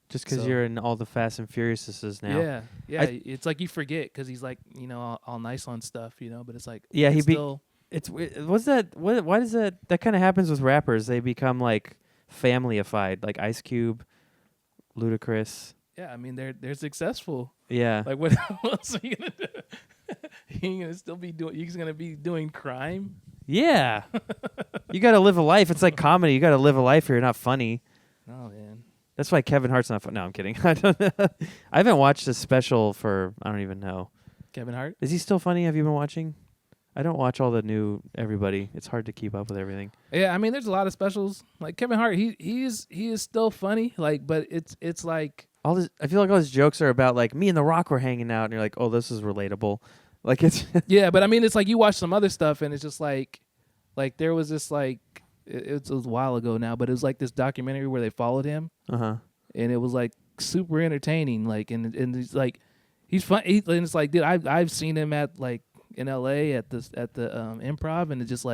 just because So- you're in all the Fast and Furiouses now. yeah. It's like you forget because he's like all nice on stuff, but it's like Yeah, it's still What's that? Why does that kind of happens with rappers? They become like familyified, like Ice Cube, Ludacris. yeah. I mean they're successful. Yeah, Like what else are you gonna do? You're gonna still be doing. You're just gonna be doing crime. yeah. You got to live a life. It's like comedy. You got to live a life, or you're not funny. Oh man. That's why Kevin Hart's not fun. No, I'm kidding. I haven't watched a special for I don't even know. Kevin Hart. Is he still funny? Have you been watching? I don't watch all the new everybody. It's hard to keep up with everything. Yeah, I mean, there's a lot of specials. Like Kevin Hart, he is still funny. Like, but it's like All this, I feel like all his jokes are about like me and The Rock were hanging out, and you're like, oh, this is relatable. Like it's yeah, but I mean, it's like you watch some other stuff, and it's just like there was this like it was a while ago now, but it was like this documentary where they followed him, uh-huh. and it was like super entertaining. Like, and it's like he's fun. And it's like, dude, I've seen him at like in L.A. at the Improv, and it's just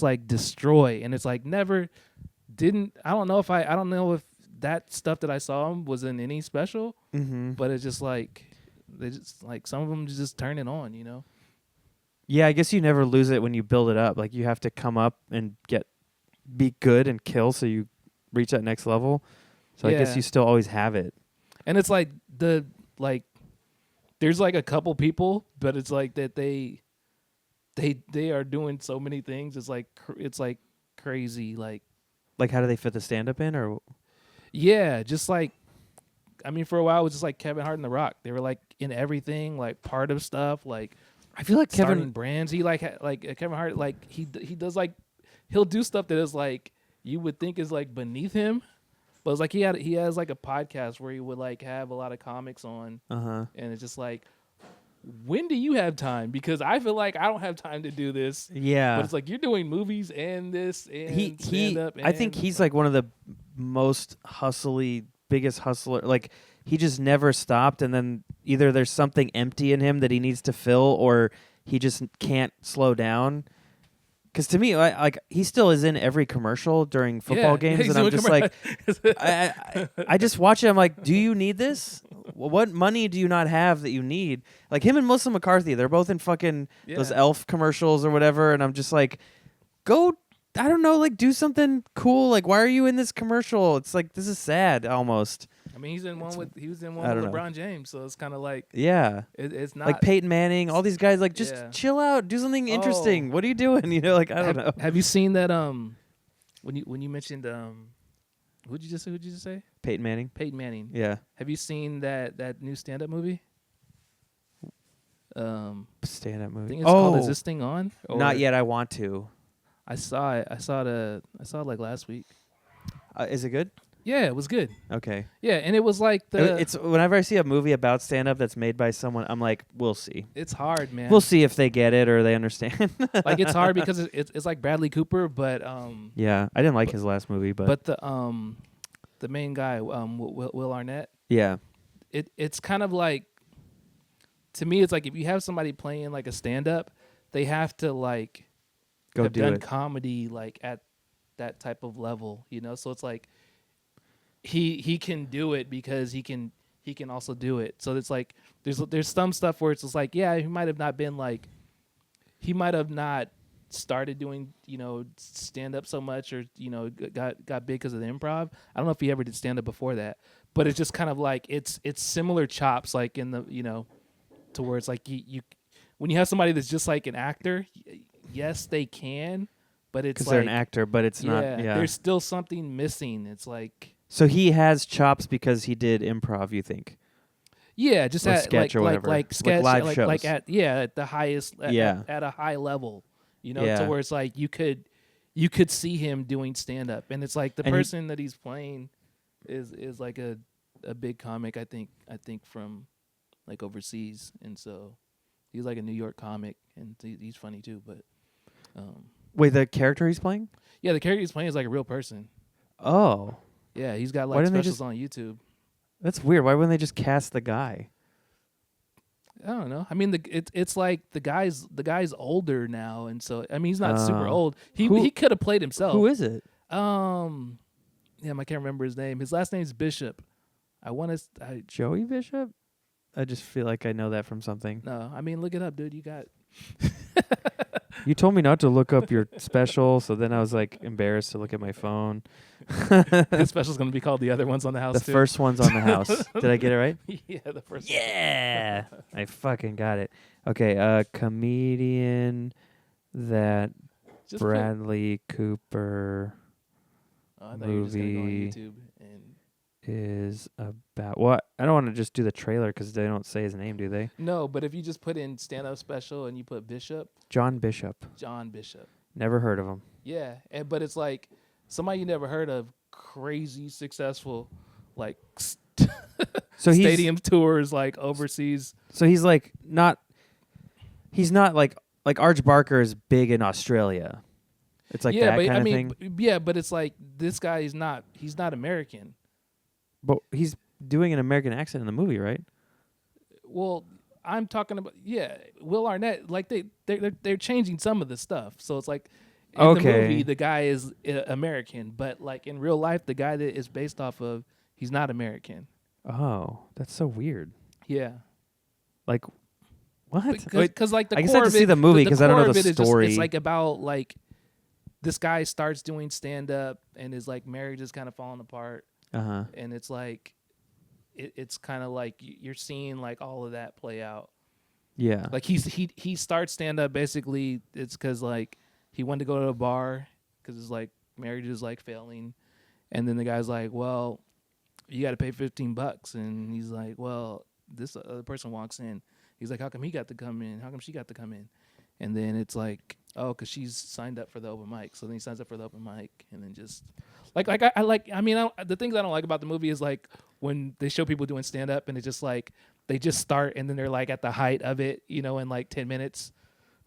like destroy, and it's like never didn't. I don't know if that stuff that I saw him was in any special, but it's just like they just like some of them just turn it on, Yeah, I guess you never lose it when you build it up. Like you have to come up and be good and kill so you reach that next level. So I guess Yeah. you still always have it. And it's like there's like a couple people, but it's like that they are doing so many things. It's like crazy. Like Like how do they fit the stand up in or yeah, just like I mean, for a while it was just like Kevin Hart and The Rock. They were like in everything, like part of stuff, like I feel like starting Kevin brands. He like Kevin Hart, like he does like he'll do stuff that is like you would think is like beneath him. But it's like he has like a podcast where he would like have a lot of comics on, uh-huh. and it's just like, when do you have time? Because I feel like I don't have time to do this. Yeah. But it's like you're doing movies and this and he stand up. I think he's like one of the most biggest hustler. Like he just never stopped, and then either there's something empty in him that he needs to fill, or he just can't slow down. Because to me, like he still is in every commercial during football games, he's and I'm doing just like, I just watch it. I'm like, do you need this? What money do you not have that you need? Like him and Melissa McCarthy, they're both in fucking those Elf commercials or whatever, and I'm just like, go. I don't know, like do something cool. Like, why are you in this commercial? It's like this is sad almost. I mean, he was in one with I don't know. LeBron James, so it's kind of like Yeah. it's not Like Peyton Manning, all these guys, like just Yeah. chill out, do something interesting. What are you doing? You know, like I don't know. Have you seen that? When you mentioned who'd you just say? Peyton Manning. Peyton Manning. Yeah. Have you seen that new stand up movie? Stand-up I movie. think it's called Is This Thing On? Not yet. I want to. I saw it. I saw it like last week. Is it good? Yeah, it was good. Okay. Yeah, and it was like It's whenever I see a movie about stand up that's made by someone, I'm like, we'll see. it's hard, man. We'll see if they get it or they understand. Like it's hard because it's like Bradley Cooper, but Yeah, I didn't like his last movie, but the main guy, Will Arnett, yeah. it's kind of like, to me, it's like if you have somebody playing like a stand up, they have to like Go have do done it. comedy like at that type of level, you know. So it's like he can do it because he can also do it. So it's like there's some stuff where it's just like, yeah, he might have not started doing, you know, stand up so much, or, you know, got big because of the improv. I don't know if he ever did stand up before that, but it's just kind of like it's similar chops, like in the, you know, to where it's like you when you have somebody that's just like an actor, yes, they can, but it's Because like they're an actor, but it's not. Yeah. there's still something missing. It's like, So he has chops because he did improv, you think? yeah, just Or at sketch or whatever. like sketch, live like shows. at the highest, at a high level, you know, Yeah. to where it's like you could see him doing stand up, and it's like the And he- person that he's playing is like a big comic, I think from like overseas, and so he's like a New York comic, and he's funny too. But Wait, the character he's playing? yeah, the character he's playing is like a real person. Oh, Yeah, he's got Why like didn't they specials just- on YouTube. that's weird. Why wouldn't they just cast the guy? I don't know. I mean, it's like the guy's older now, and so I mean he's not super Oh. old. Who- He could have played himself. Who is it? Yeah, I can't remember his name. His last name's Bishop. I want to. Joey Bishop? I just feel like I know that from something. No, I mean look it up, dude. You got. You told me not to look up your special, so then I was like embarrassed to look at my phone. His special's gonna be called The Other Ones on the House. The too. first one's on the house. Did I get it right? Yeah, the first. Yeah, I fucking got it. Okay, a comedian that Just Bradley Cooper I thought you were just gonna go on movie YouTube and. is about. What? I don't want to just do the trailer because they don't say his name, do they? No, but if you just put in stand-up special and you put Bishop, John Bishop. John Bishop. Never heard of him. Yeah, but it's like somebody you never heard of, crazy successful, like So he's stadium tours, like overseas. So he's like not. He's not like Arch Barker is big in Australia. It's like yeah, that but kind I of mean, thing. yeah, but it's like this guy is not. He's not American. But he's doing an American accent in the movie, right? Well, I'm talking about Will Arnett. Like they're changing some of the stuff, so it's like in the Okay. movie the guy is American, but like in real life the guy that is based off of, he's not American. Oh, that's so weird. Yeah, Like, what? Wait, because like the I guess I core have of to see it- the movie 'cause I don't know core of the it is just- story. it's like about like this guy starts doing stand up and his like marriage is kind of falling apart, uh-huh. and it's like it's kind of like you're seeing like all of that play out. Yeah. Like he starts stand up basically. It's because like he wanted to go to a bar because his like marriage is like failing, and then the guy's like, well, you got to pay $15, and he's like, well, this other person walks in. He's like, how come he got to come in? How come she got to come in? And then it's like, oh, because she's signed up for the open mic. So then he signs up for the open mic, and then just the things I don't like about the movie is like when they show people doing stand up and it's just like they just start and then they're like at the height of it, you know, in like 10 minutes,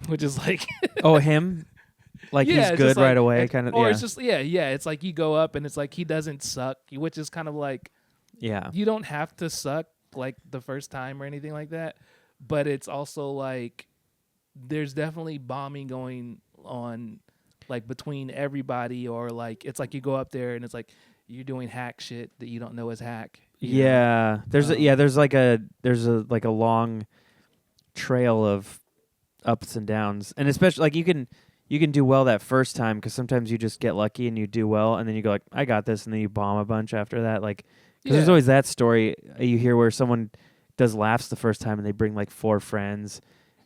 which is like Oh, him? Like yeah, he's it's good just right like- away, and- kind of. or Yeah. it's just it's like you go up and it's like he doesn't suck, which is kind of like Yeah. you don't have to suck like the first time or anything like that, but it's also like there's definitely bombing going on like between everybody, or like it's like you go up there and it's like you're doing hack shit that you don't know is hack. you know? Yeah. There's like a long trail of ups and downs, and especially like you can do well that first time because sometimes you just get lucky and you do well, and then you go like, I got this, and then you bomb a bunch after that. Like, because there's Yeah. always that story you hear where someone does laughs the first time and they bring like 4 friends,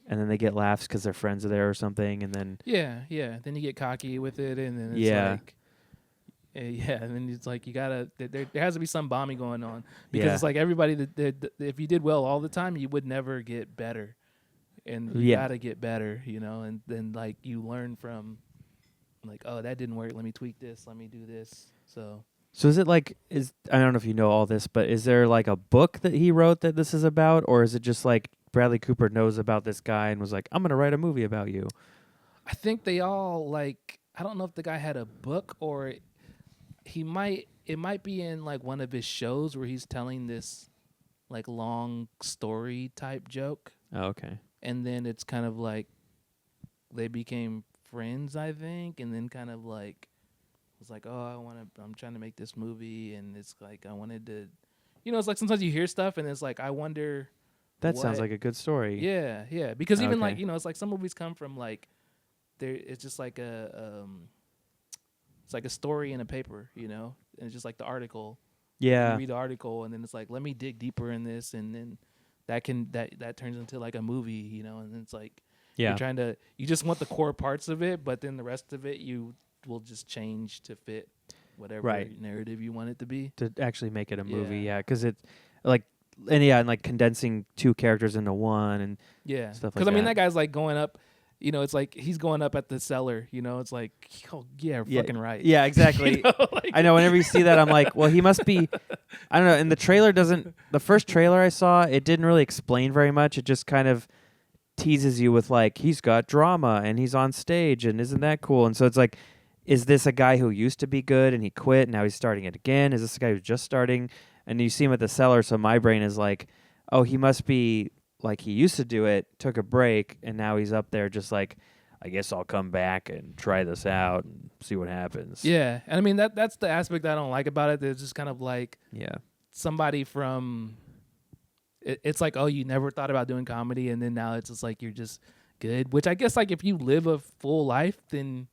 and then they get laughs because their friends are there or something, and then Yeah. Then you get cocky with it, and then it's Yeah. like, and then it's like you gotta. There has to be some bombing going on because Yeah. it's like everybody that if you did well all the time, you would never get better, and you Yeah. gotta get better, you know. And then like you learn from, like, oh, that didn't work. Let me tweak this. Let me do this. So So is it like I don't know if you know all this, but is there like a book that he wrote that this is about, or is it just like Bradley Cooper knows about this guy and was like, I'm gonna write a movie about you? I think they all like. I don't know if the guy had a book or he might. It might be in like one of his shows where he's telling this like long story type joke, Oh, okay. and then it's kind of like they became friends, I think, and then kind of like was like, oh, I'm trying to make this movie, and it's like I wanted to, it's like sometimes you hear stuff and it's like I wonder. That sounds what- like a good story. Yeah, because even like Okay. it's like some movies come from like there. It's just like it's like a story in a paper, and it's just like the article. You Yeah. read the article, and then it's like, let me dig deeper in this, and then that turns into like a movie, and then it's like Yeah. you just want the core parts of it, but then the rest of it you will just change to fit whatever Right. narrative you want it to be. To actually make it a movie, Yeah. yeah, because it like and like condensing two characters into one and Yeah, stuff because like I mean that. that guy's like going up. It's like he's going up at the cellar. It's like, oh yeah, Yeah. fucking right. Yeah, exactly. Like, I know. Whenever you see that, I'm like, well, he must be. I don't know. And the trailer doesn't. The first trailer I saw, it didn't really explain very much. It just kind of teases you with like he's got drama and he's on stage and isn't that cool? And so it's like, is this a guy who used to be good and he quit and now he's starting it again? Is this a guy who's just starting? And you see him at the cellar, so my brain is like, oh, he must be like he used to do it, took a break, and now he's up there just like, I guess I'll come back and try this out and see what happens. yeah, and I mean that's the aspect I don't like about it. It's just kind of like Yeah. somebody from. It's like, oh, you never thought about doing comedy, and then now it's just like you're just good. Which I guess like if you live a full life, then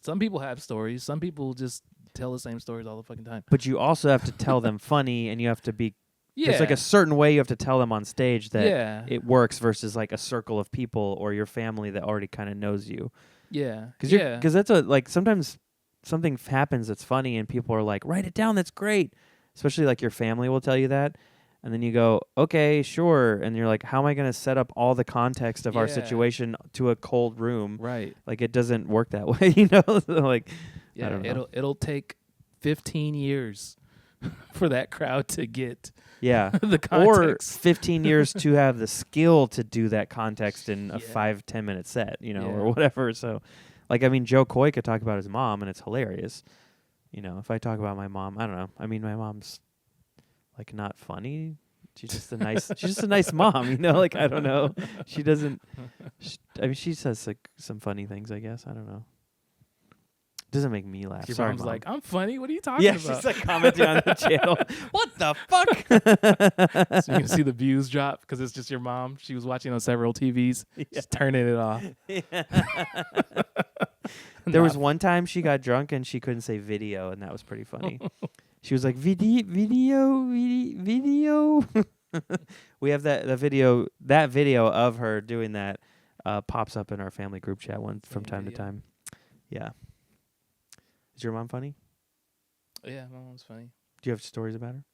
some people have stories. Some people just tell the same stories all the fucking time. But you also have to tell them funny, and you have to be. Yeah, There's like a certain way you have to tell them on stage that yeah, it works versus like a circle of people or your family that already kind of knows you. yeah, Because that's a like sometimes something happens that's funny and people are like, write it down, that's great. Especially like your family will tell you that. And then you go, okay, sure. And you're like, how am I going to set up all the context of our Yeah. situation to a cold room? right. Like it doesn't work that way, So, like, Yeah, don't know. it'll take 15 years for that crowd to get yeah. the Or context. 15 years to have the skill to do that context in a Yeah. 5-10 minute set, Yeah. or whatever. So, like, I mean, Joe Coy could talk about his mom, and it's hilarious. If I talk about my mom, I don't know. I mean, my mom's like not funny. She's just a nice. She's just a nice mom, Like I don't know. She doesn't. I mean, she says like some funny things. I guess I don't know. Doesn't make me laugh. Your Sorry, mom's Mom. like, I'm funny. What are you talking Yeah, about? she's like commenting on the channel. What the fuck? So you can see the views drop because it's just your mom. She was watching on several TVs, just turning it off. There was one time she got drunk and she couldn't say video, and that was pretty funny. She was like, video. We have that video of her doing that pops up in our family group chat from time to Video. time. Yeah. Is your mom funny? Yeah, my mom's funny. Do you have stories about her?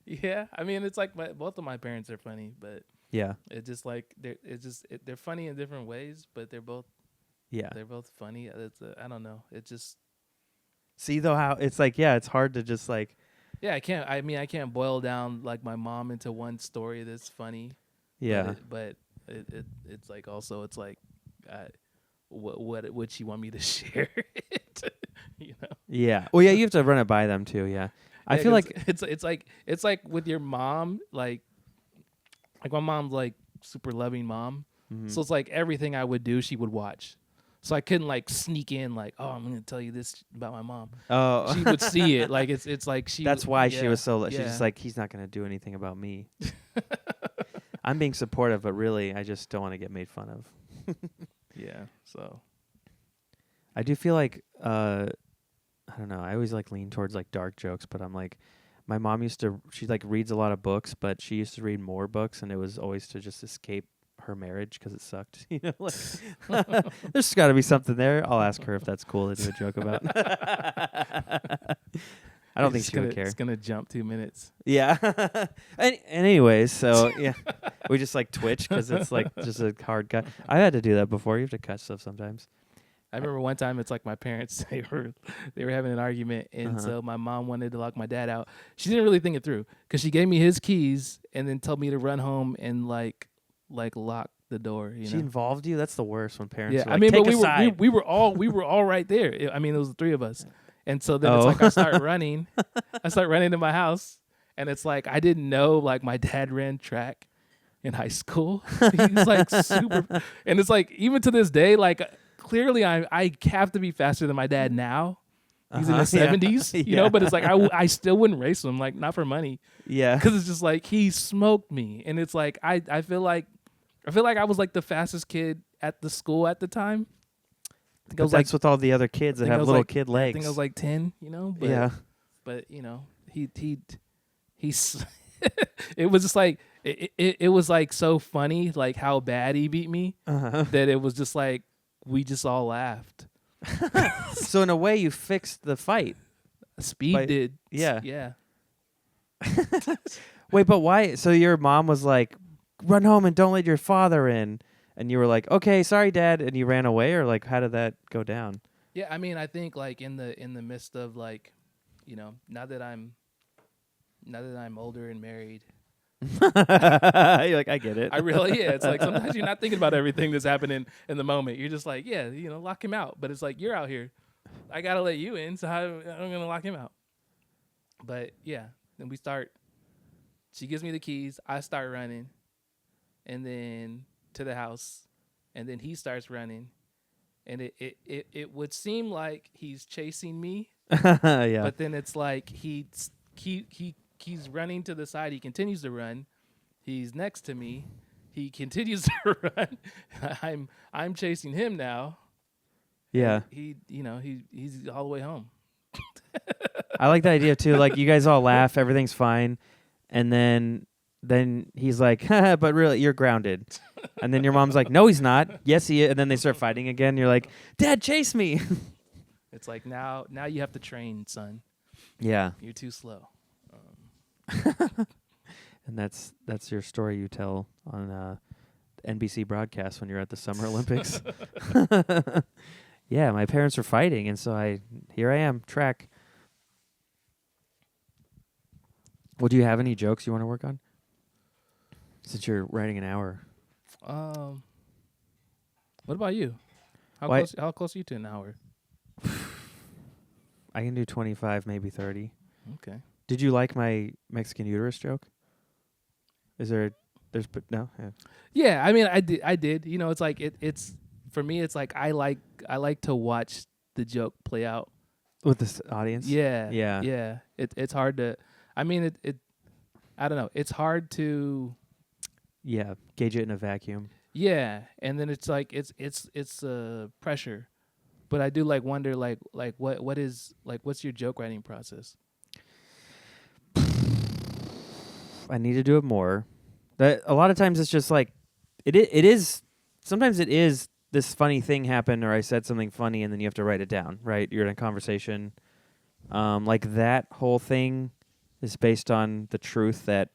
Yeah. I mean, it's like both of my parents are funny, but Yeah. it's just like they're funny in different ways, but they're both Yeah. funny. I don't know. It just See though how it's like, yeah, it's hard to just like, yeah. I can't boil down like my mom into one story that's funny. yeah. But it's like also it's like what would she want me to share it? Yeah. Well, yeah, you have to run it by them too. Yeah. I Yeah, feel 'cause like it's like with your mom, like my mom's like super loving mom. Mhm. So it's like everything I would do, she would watch. So I couldn't like sneak in like, oh, I'm gonna tell you this about my mom. oh, She would see it. Like it's like she. that's why she was so. She's yeah. just like, he's not gonna do anything about me. I'm being supportive, but really, I just don't want to get made fun of. Yeah. So I do feel like I don't know. I always like lean towards like dark jokes, but I'm like, my mom she like reads a lot of books, but she used to read more books, and it was always to just escape her marriage because it sucked. Like there's got to be something there. I'll ask her if that's cool to do a joke about. I don't think she would care. It's gonna jump 2 minutes. Yeah. and anyways, so yeah, we just like twitch because it's like just a hard cut. I had to do that before. You have to cut stuff sometimes. I remember one time it's like my parents they were having an argument, and Uh-huh. so my mom wanted to lock my dad out. She didn't really think it through because she gave me his keys and then told me to run home and like lock the door. You She know. involved you. That's the worst when parents Yeah, are I like, mean, take but a side. we were all right there. I mean, it was the three of us, and so then it's Oh. like I start running, to my house, and it's like I didn't know like my dad ran track in high school. He's like super, and it's like even to this day, like clearly I have to be faster than my dad now. He's in Uh-huh, his yeah. 70s, you Yeah. know, but it's like I still wouldn't race him, like not for money, Yeah. because it's just like he smoked me, and it's like I feel like I was like the fastest kid at the school at the time. I think I But was like that's with all the other kids that think I have was little like- kid I legs. think I was like 10, you know, but yeah. but you know he's it was just like it was like so funny like how bad he beat me Uh-huh. that it was just like we just all laughed. So in a way, you fixed the fight. Speed But- did. yeah. Yeah. Wait, but why? So your mom was like, "Run home and don't let your father in," and you were like, "Okay, sorry, Dad," and you ran away, or like, how did that go down? Yeah, I mean, I think like in the midst of like, you know, now that I'm older and married, You're like, I get it. I really it's like sometimes you're not thinking about everything that's happening in the moment. You're just like, yeah, you know, lock him out. But it's like you're out here. I gotta let you in, so how I'm gonna lock him out. But yeah, then we start. She gives me the keys. I start running, and then to the house, and then he starts running, and it would seem like he's chasing me, yeah. but then it's like he's running to the side. He continues to run. He's next to me. He continues to run. I'm chasing him now. Yeah. He he's all the way home. I like the idea too. Like you guys all laugh, everything's fine, and then he's like, "But really, you're grounded." And then your mom's like, "No, he's not. Yes, he is." And then they start fighting again. You're like, "Dad, chase me." It's like now you have to train, son. Yeah. You're too slow. And that's your story you tell on NBC broadcast when you're at the Summer Olympics. Yeah, my parents were fighting, and so here I am, track. Well, do you have any jokes you want to work on? Since you're writing an hour. What about you? Why- How close are you to an hour? I can do 25, maybe 30. Okay. Did you like my Mexican uterus joke? No? Yeah. Yeah, I mean, I did. You know, it's like it's for me. It's like I like to watch the joke play out. With this audience? Yeah, Yeah. yeah. It's hard to. I mean, I don't know. It's hard to. Yeah, gauge it in a vacuum. Yeah, and then it's like it's pressure, but I do like wonder like what's your joke writing process? I need to do it more. That a lot of times it's just like it is sometimes it is this funny thing happened or I said something funny and then you have to write it down, right? You're in a conversation. Like that whole thing is based on the truth that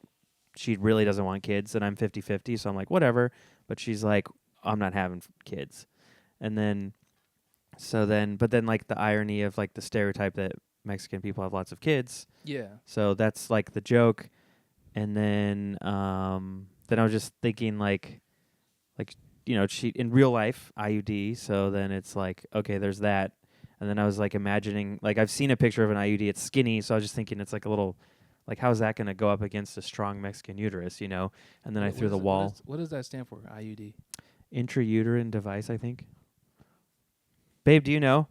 she really doesn't want kids and I'm 50-50, so I'm like whatever, but she's like I'm not having kids. And then but then like the irony of like the stereotype that Mexican people have lots of kids. Yeah. So that's like the joke. And then I was just thinking like she in real life IUD. So then it's like, okay, there's that. And then I was like imagining, like I've seen a picture of an IUD. It's skinny. So I was just thinking it's like a little, like how's that going to go up against a strong Mexican uterus, And then I threw the wall. What does that stand for? IUD. Intrauterine device, I think. Babe, do you know?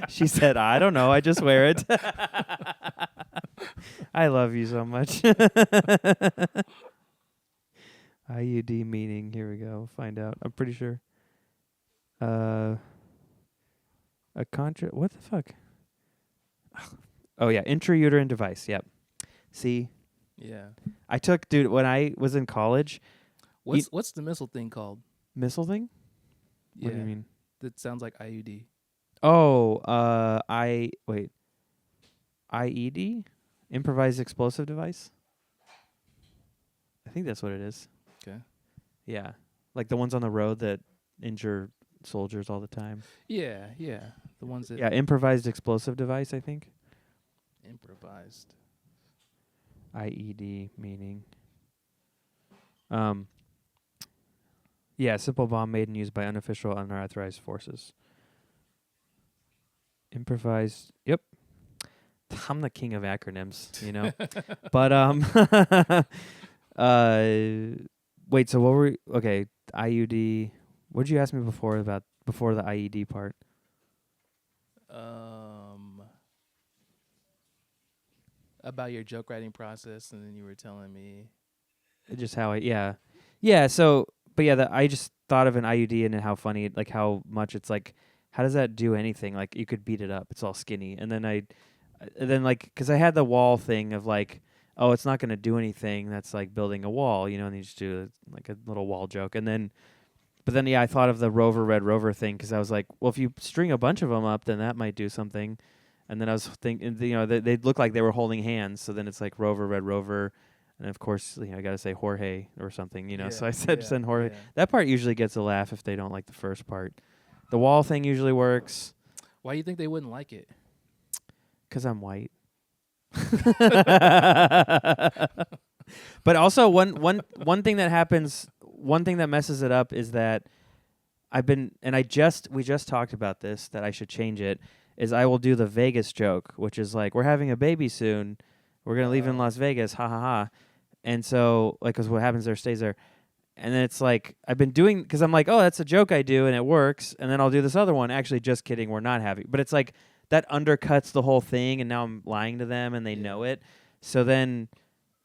She said, I don't know. I just wear it. I love you so much. IUD meaning. Here we go. Find out. I'm pretty sure. A what the fuck? Oh, yeah. Intrauterine device. Yep. See? Yeah. I took, dude, when I was in college. What's the missile thing called? Missile thing? Yeah. What do you mean? That sounds like IUD. Oh, IED? Improvised explosive device? I think that's what it is. Okay. Yeah. like the ones on the road that injure soldiers all the time. Yeah, the ones that Yeah, improvised explosive device, I think. improvised. IED meaning. Yeah, simple bomb made and used by unofficial unauthorized forces. Improvised. Yep. I'm the king of acronyms, you know. But wait, so what were okay, IUD. What did you ask me before the IED part? About your joke writing process, and then you were telling me. Just how yeah. So, but yeah, I just thought of an IUD and how funny, like how much it's like. How does that do anything? Like you could beat it up; it's all skinny. And then like, because I had the wall thing of like, oh, it's not gonna do anything. That's like building a wall, you know. And you just do like a little wall joke, and then, but then yeah, I thought of the Red Rover thing because I was like, well, if you string a bunch of them up, then that might do something. And then I was thinking, you know, they look like they were holding hands. So then it's like Red Rover. And of course, you know, I got to say Jorge or something, you know. So I said send Jorge. Yeah. That part usually gets a laugh if they don't like the first part. The wall thing usually works. Why do you think they wouldn't like it? 'Cause I'm white. But also one thing that happens, one thing that messes it up is that we just talked about this, that I should change it, is I will do the Vegas joke, which is like, we're having a baby soon. We're going to leave in Las Vegas. Ha ha ha. And so, like, 'cause what happens there stays there. And then it's like, I've been doing, because I'm like, oh, that's a joke I do and it works. And then I'll do this other one. Actually, just kidding. We're not having. But it's like, that undercuts the whole thing. And now I'm lying to them and they know it. So then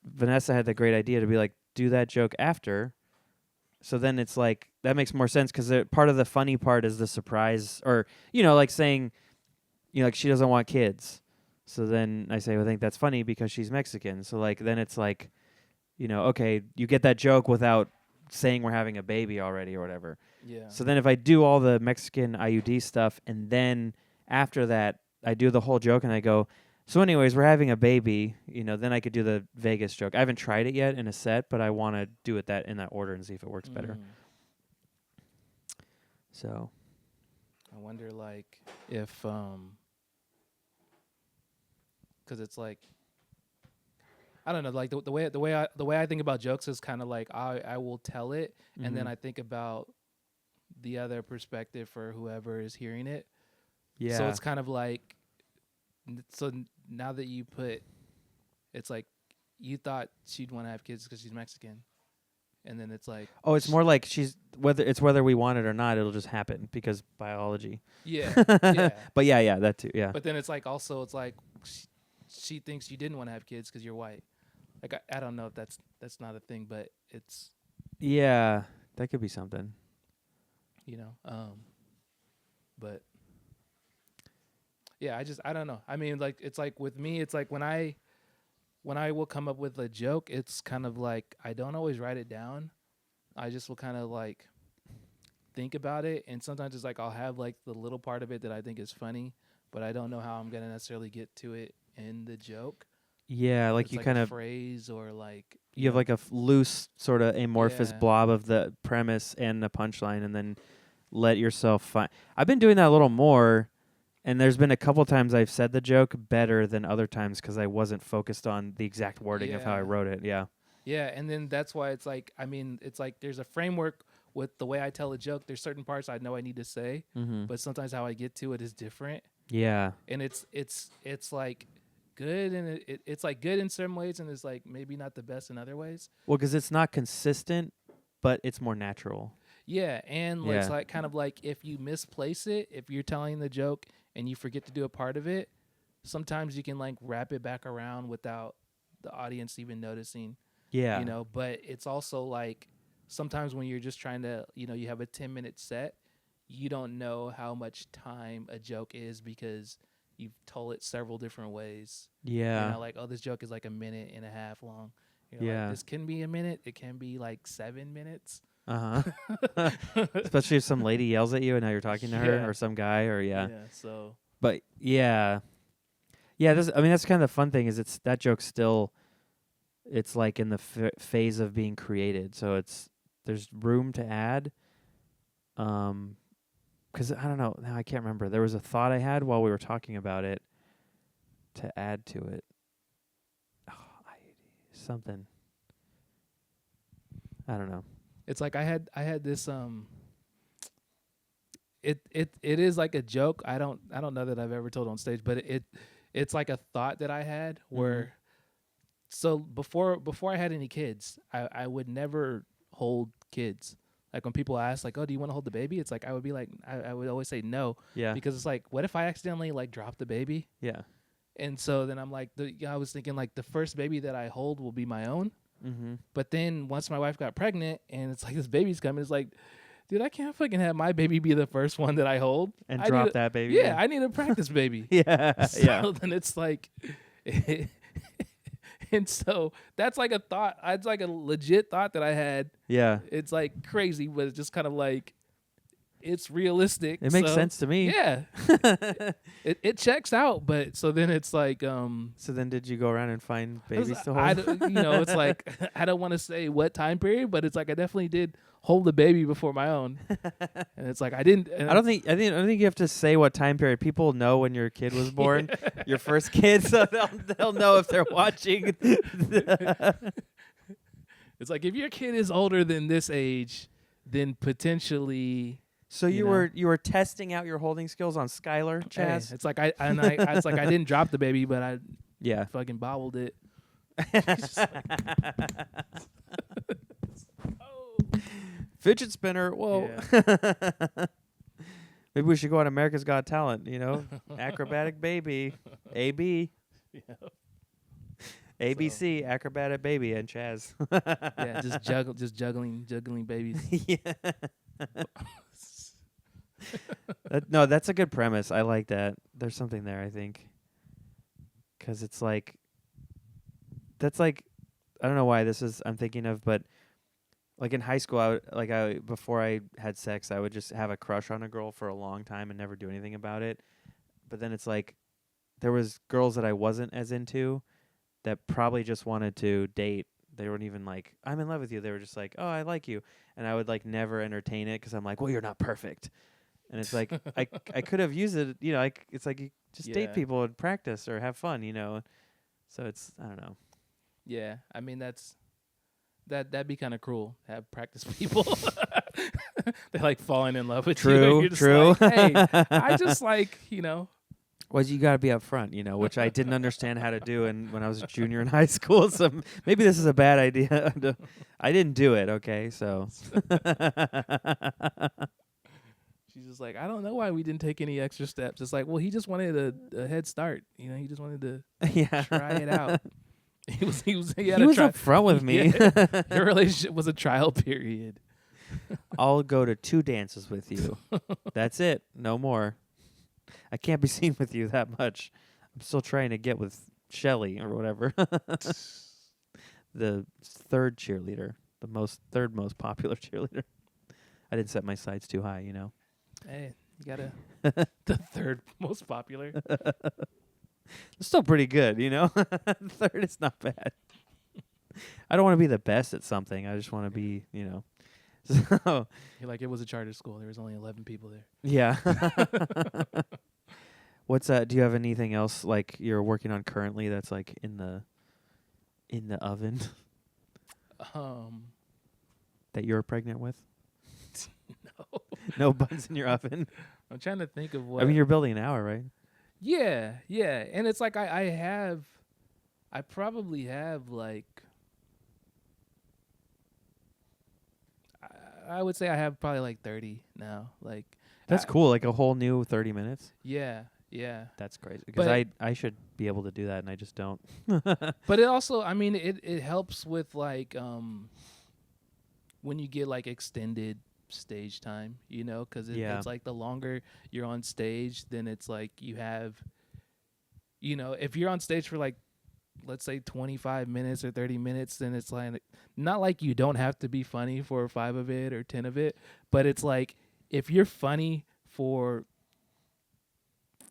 Vanessa had the great idea to be like, do that joke after. So then it's like, that makes more sense because part of the funny part is the surprise, or, you know, like saying, you know, like she doesn't want kids. So then I say, well, I think that's funny because she's Mexican. So like, then it's like, you know, okay, you get that joke without saying we're having a baby already or whatever. Yeah. So then if I do all the Mexican IUD stuff and then after that I do the whole joke and I go, so anyways, we're having a baby, you know, then I could do the Vegas joke. I haven't tried it yet in a set, but I want to do it in that order and see if it works better. So I wonder, like, if because it's like, I don't know, like the way I think about jokes is kind of like I will tell it, and then I think about the other perspective for whoever is hearing it. yeah. So it's kind of like, so now that you put, it's like you thought she'd want to have kids because she's Mexican, and then it's like, oh, it's more like whether we want it or not, it'll just happen because biology. yeah, yeah. But yeah, that too, yeah. But then it's like also it's like she thinks you didn't want to have kids because you're white. Like I don't know if that's not a thing, but it's, Yeah, that could be something. you know, but yeah, I don't know. I mean, like, it's like with me, it's like when I will come up with a joke, it's kind of like I don't always write it down. I just will kind of like think about it, and sometimes it's like I'll have like the little part of it that I think is funny, but I don't know how I'm gonna necessarily get to it in the joke. Yeah, like It's you like kind a of phrase, or like you have like a loose sort of amorphous Yeah. blob of the premise and the punchline, and then let yourself find. I've been doing that a little more, and there's been a couple times I've said the joke better than other times because I wasn't focused on the exact wording of how I Yeah. wrote it. Yeah. Yeah, and then that's why it's like, I mean, it's like there's a framework with the way I tell a joke. There's certain parts I know I need to say, but sometimes how I get to it is different. Yeah. And it's like good, and it's like good in some ways, and it's like maybe not the best in other ways. Well, because it's not consistent, but it's more natural. Yeah, and Yeah. it's like kind of like if you misplace it, if you're telling the joke and you forget to do a part of it, sometimes you can like wrap it back around without the audience even noticing. Yeah. You know, but it's also like sometimes when you're just trying to, you know, you have a 10-minute set, you don't know how much time a joke is because you've told it several different ways. Yeah. You know, like, oh, this joke is like a minute and a half long. You're Yeah. like, this can be a minute. It can be like 7 minutes. Especially if some lady yells at you and now you're talking to her, Yeah. or some guy, or So But yeah. That's kind of the fun thing is that joke's still, it's like in the phase of being created. So there's room to add. Because I don't know. Now I can't remember. There was a thought I had while we were talking about it to add to it. Something. I don't know. It's like I had this it is like a joke. I don't know that I've ever told on stage, but it's like a thought that I had where so before I had any kids, I would never hold kids. Like when people ask like, "Oh, do you want to hold the baby?" It's like I would be like I would always say no. Yeah. Because it's like, what if I accidentally like drop the baby? Yeah. And so then I'm like, I was thinking like the first baby that I hold will be my own. Mm-hmm. But then once my wife got pregnant and it's like this baby's coming, it's like, dude, I can't fucking have my baby be the first one that I hold. And drop that baby. Yeah, I need a practice baby. Yeah. So then it's like, and so that's like a thought. It's like a legit thought that I had. Yeah. It's like crazy, but it's just kind of like, it's realistic. It makes sense to me. Yeah. it checks out, but so then it's like So then did you go around and find babies to hold? it's like I don't want to say what time period, but it's like I definitely did hold the baby before my own. And it's like I didn't I don't think you have to say what time period. People know when your kid was born, your first kid, so they'll know if they're watching. It's like if your kid is older than this age, then potentially. So you were testing out your holding skills on Skylar, Chazz? Hey, it's like it's like I didn't drop the baby, but I Yeah. fucking bobbled it. Fidget spinner. Whoa. Yeah. Maybe we should go on America's Got Talent, Acrobatic baby. AB. Yeah. ABC, acrobatic baby, and Chazz. Yeah, just juggling babies. Yeah. No, that's a good premise. I like that. There's something there, I think. Because it's like, that's like, I don't know why I'm thinking of, but like in high school, before I had sex, I would just have a crush on a girl for a long time and never do anything about it. But then it's like, there was girls that I wasn't as into that probably just wanted to date. They weren't even like, I'm in love with you. They were just like, oh, I like you. And I would like never entertain it because I'm like, well, you're not perfect. And it's like, I could have used it, it's like you just date people and practice or have fun, So it's, I don't know. Yeah, I mean that'd be kind of cruel. Have practice people. They're like falling in love with you. True, You're just true. like, hey, I just like, Well, you got to be up front, which I didn't understand how to do when I was a junior in high school. So maybe this is a bad idea. I didn't do it, okay? So. She's just like, I don't know why we didn't take any extra steps. It's like, well, he just wanted a head start. He just wanted to try it out. He was up front with me. Yeah. Your relationship was a trial period. I'll go to 2 dances with you. That's it. No more. I can't be seen with you that much. I'm still trying to get with Shelly or whatever. The third cheerleader. Third most popular cheerleader. I didn't set my sights too high, Hey, you gotta the third most popular. It's still pretty good, Third is not bad. I don't want to be the best at something. I just want to be, So You're like, it was a charter school. There was only 11 people there. Yeah. Do you have anything else like you're working on currently that's like in the oven? That you're pregnant with? No. No buns in your oven? I'm trying to think of what. I mean, you're building an hour, right? Yeah. And it's like I probably have like, I would say I have probably like 30 now. Like that's cool. Like a whole new 30 minutes. Yeah. That's crazy because I should be able to do that and I just don't. But it also, I mean, it helps with like when you get like extended stage time, because it's like the longer you're on stage, then it's like you have, if you're on stage for like, let's say 25 minutes or 30 minutes, then it's like not like you don't have to be funny for 5 of it or 10 of it, but it's like if you're funny for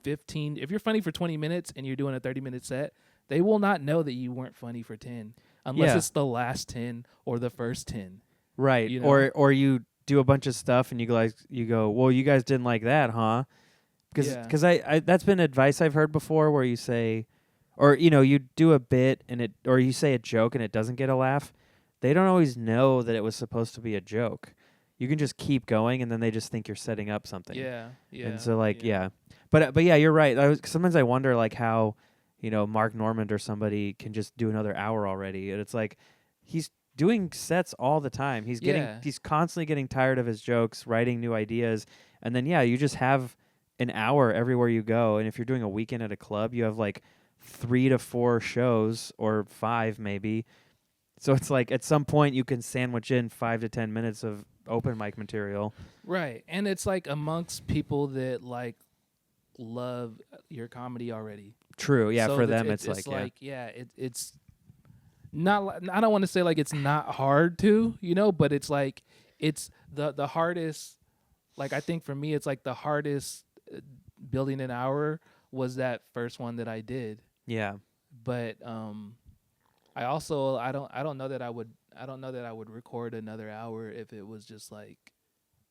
20 minutes and you're doing a 30-minute set, they will not know that you weren't funny for 10 unless it's the last 10 or the first 10. Right. You know? Or you do a bunch of stuff and you go, well, you guys didn't like that, huh? Because I that's been advice I've heard before where you say, or you do a bit and or you say a joke and it doesn't get a laugh. They don't always know that it was supposed to be a joke. You can just keep going and then they just think you're setting up something. Yeah. And so but yeah, you're right. Sometimes I wonder like how, Mark Normand or somebody can just do another hour already. And it's like he's doing sets all the time. He's constantly getting tired of his jokes, writing new ideas. And then you just have an hour everywhere you go. And if you're doing a weekend at a club, you have like 3 to 4 shows or 5 maybe. So it's like at some point you can sandwich in 5 to 10 minutes of open mic material. Right. And it's like amongst people that like love your comedy already. True. Yeah. So for them, it's it's not, I don't want to say like it's not hard to, but it's like it's the hardest. Like I think for me, it's like the hardest building an hour was that first one that I did. Yeah. But I don't know that I would record another hour if it was just like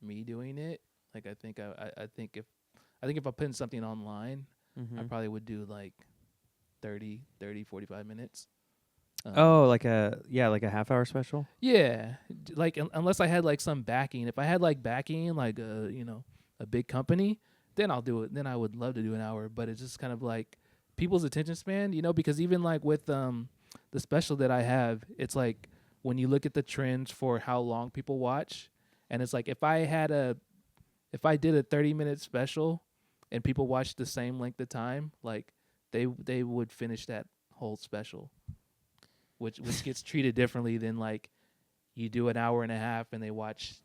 me doing it. Like I think if I put something online, I probably would do like 30, 45 minutes. Like a half-hour special? Yeah. Like unless I had like some backing. If I had like backing, like a big company, then I'll do it. Then I would love to do an hour, but it's just kind of like people's attention span, because even like with the special that I have, it's like when you look at the trends for how long people watch, and it's like if I did a 30-minute special and people watched the same length of time, like they would finish that whole special, which gets treated differently than like you do an hour and a half and they watch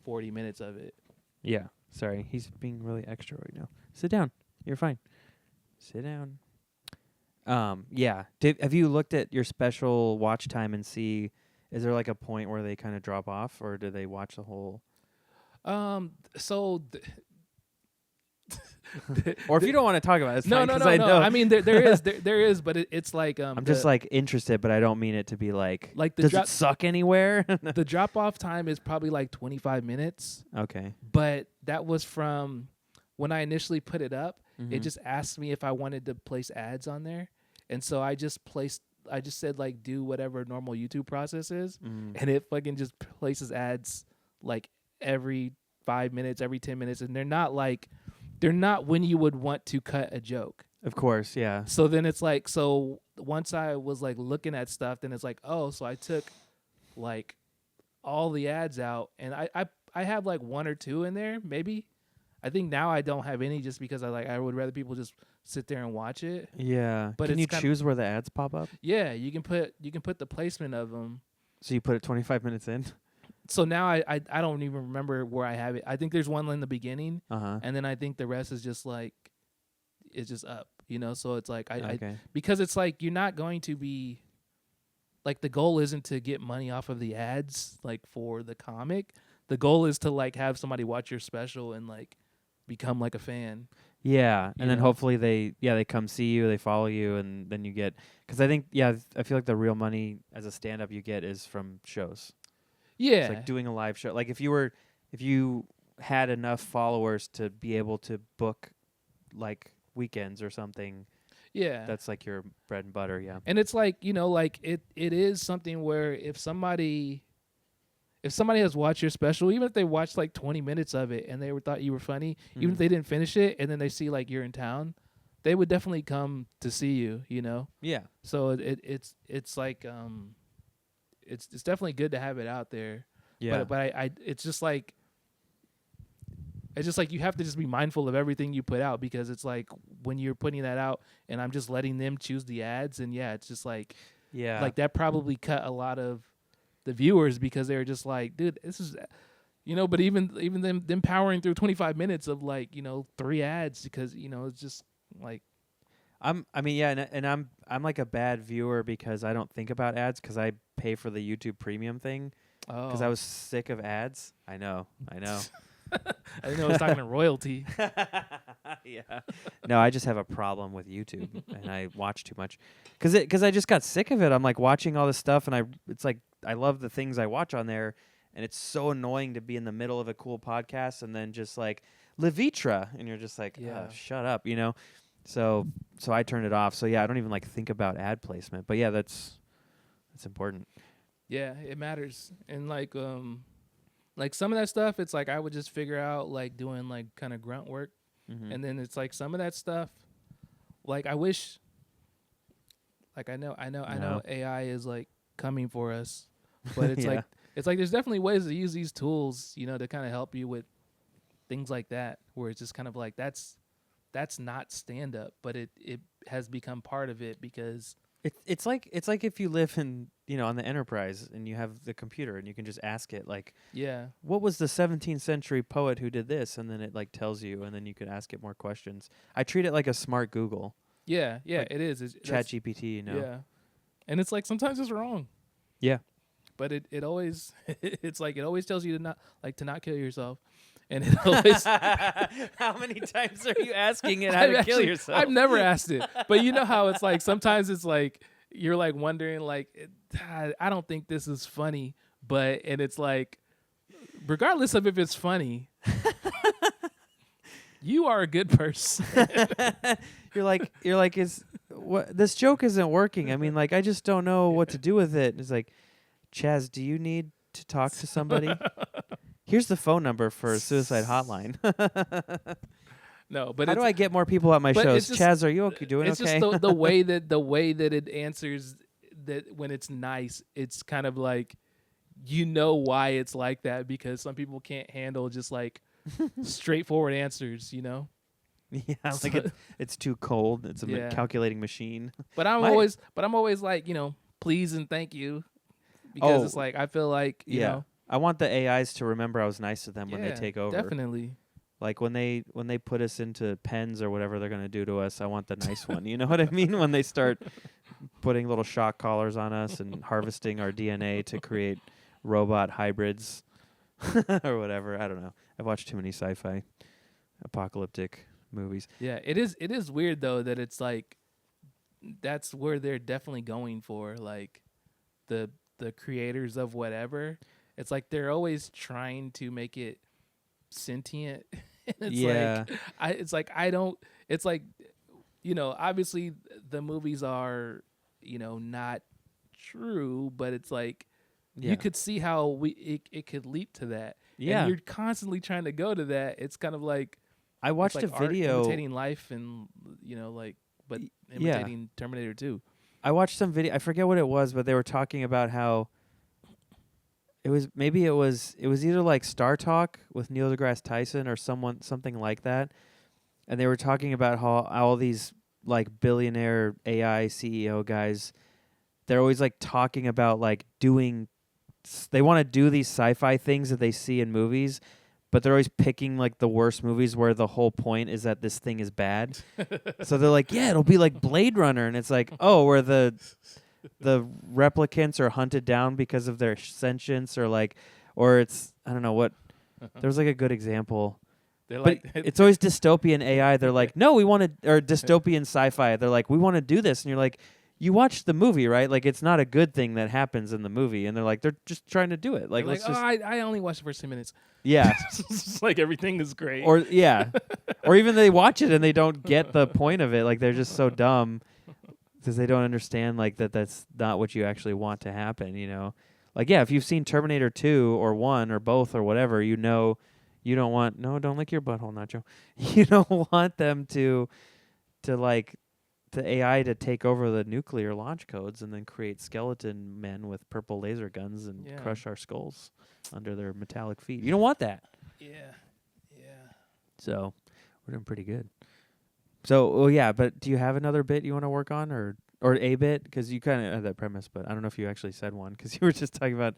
40 minutes of it. Yeah. Sorry, he's being really extra right now. Sit down. You're fine. Sit down. Yeah. Have you looked at your special watch time and see, is there like a point where they kind of drop off, or do they watch the whole? Or if you don't want to talk about it, it's fine, no. I know. I mean, there is, but it's like I'm just like interested, but I don't mean it to be like the does it suck anywhere? The drop off time is probably like 25 minutes. Okay. But that was from when I initially put it up. Mm-hmm. It just asked me if I wanted to place ads on there, and so I just said like do whatever normal YouTube process is, and it fucking just places ads like every 5 minutes, every 10 minutes, and they're not when you would want to cut a joke. Of course, yeah. So then it's like, so once I was like looking at stuff, then it's like, oh, so I took like all the ads out, and I have like 1 or 2 in there, maybe. I think now I don't have any just because I would rather people just sit there and watch it. Yeah. But can you choose where the ads pop up? Yeah, you can put the placement of them. So you put it 25 minutes in? So now I don't even remember where I have it. I think there's one in the beginning, and then I think the rest is just like it's just up, So it's like I because it's like you're not going to be like, the goal isn't to get money off of the ads like for the comic. The goal is to like have somebody watch your special and like become like a fan. Yeah, and then hopefully they come see you, they follow you, and then you get, because I think I feel like the real money as a stand-up you get is from shows. Yeah, it's like doing a live show. Like if you had enough followers to be able to book like weekends or something. Yeah, that's like your bread and butter. Yeah, and it's like like it is something where if somebody has watched your special, even if they watched like 20 minutes of it and they thought you were funny, even if they didn't finish it, and then they see like you're in town, they would definitely come to see you. Yeah. So it's like it's definitely good to have it out there. Yeah. But I it's just like you have to just be mindful of everything you put out, because it's like when you're putting that out and I'm just letting them choose the ads, and it's just like like that probably cut a lot of the viewers, because they were just like, dude, this is but even them powering through 25 minutes of like 3 ads, because it's just like I'm like a bad viewer because I don't think about ads, because I pay for the YouTube Premium thing, because I was sick of ads. I know. I didn't know I was talking to royalty. Yeah. No, I just have a problem with YouTube, and I watch too much, because I just got sick of it. I'm like watching all this stuff, and it's like I love the things I watch on there, and it's so annoying to be in the middle of a cool podcast and then just like Levitra, and you're just like, Yeah. shut up, you know. So I turned it off. So yeah, I don't even like think about ad placement. But yeah, that's important. Yeah, it matters. And like some of that stuff, it's like I would just figure out like doing like kind of grunt work. Mm-hmm. And then it's like some of that stuff, like I wish, like I know AI is like coming for us, but it's Yeah. like there's definitely ways to use these tools, to kind of help you with things like that, where it's just kind of like that's not stand up, but it has become part of it because It's like if you live in on the Enterprise and you have the computer and you can just ask it like, yeah, what was the 17th century poet who did this, and then it like tells you, and then you could ask it more questions. I treat it like a smart Google, yeah, Like it is. Chat GPT, Yeah, and it's like sometimes it's wrong. Yeah. But it always it's like it always tells you to not kill yourself, and it always. How many times are you asking it how to kill yourself? I've never asked it, but you know how it's like sometimes it's like you're like wondering like I don't think this is funny, and it's like regardless of if it's funny, you are a good person. You're like is what this joke isn't working. I mean, like I just don't know what to do with it. It's like, Chazz, do you need to talk to somebody? Here's the phone number for a suicide hotline. No, but how do I get more people at my but shows? it's just- Chazz, are you okay? Doing it's okay? just the way that it answers that when it's nice, it's kind of like why it's like that because some people can't handle just like straightforward answers, Yeah, So- like it's too cold. It's a Yeah. calculating machine. But I'm always like, please and thank you. Because Oh, it's like I feel like, you know. I want the AIs to remember I was nice to them when they Yeah, take over. Definitely. Like when they put us into pens or whatever they're gonna do to us, I want the nice one. You know what I mean? When they start putting little shock collars on us and harvesting our DNA to create robot hybrids or whatever. I don't know. I've watched too many sci-fi apocalyptic movies. Yeah, it is weird though that it's like that's where they're definitely going for, like the creators of whatever. It's like they're always trying to make it sentient. It's like obviously the movies are, not true, but it's like you could see how it could leap to that. Yeah. And you're constantly trying to go to that. It's kind of like I watched it's like a art video. imitating life and but imitating Terminator 2. I watched some video. I forget what it was, but they were talking about how it was either like Star Talk with Neil deGrasse Tyson or something like that, and they were talking about how all these like billionaire AI CEO guys, they're always like talking about like they want to do these sci-fi things that they see in movies, but they're always picking like the worst movies where the whole point is that this thing is bad. So they're like, yeah, it'll be like Blade Runner, and it's like, oh, where the replicants are hunted down because of their sentience, or it's I don't know what. There's like a good example. But it's always dystopian AI. They're like, no, we want to, or dystopian sci-fi. They're like, we want to do this, and you're like, you watched the movie, right? Like, it's not a good thing that happens in the movie, and they're like, they're just trying to do it. Like, let's just, I only watched the first 10 minutes. yeah, It's like everything is great. or or even they watch it and they don't get the point of it. Like, they're just so dumb because they don't understand like that's not what you actually want to happen. Like if you've seen Terminator 2 or 1 or both or whatever, you don't want don't lick your butthole, Nacho. You don't want them to like the AI to take over the nuclear launch codes and then create skeleton men with purple laser guns and crush our skulls under their metallic feet. You don't want that. Yeah. So we're doing pretty good. So, but do you have another bit you want to work on or a bit? Because you kind of had that premise, but I don't know if you actually said one because you were just talking about,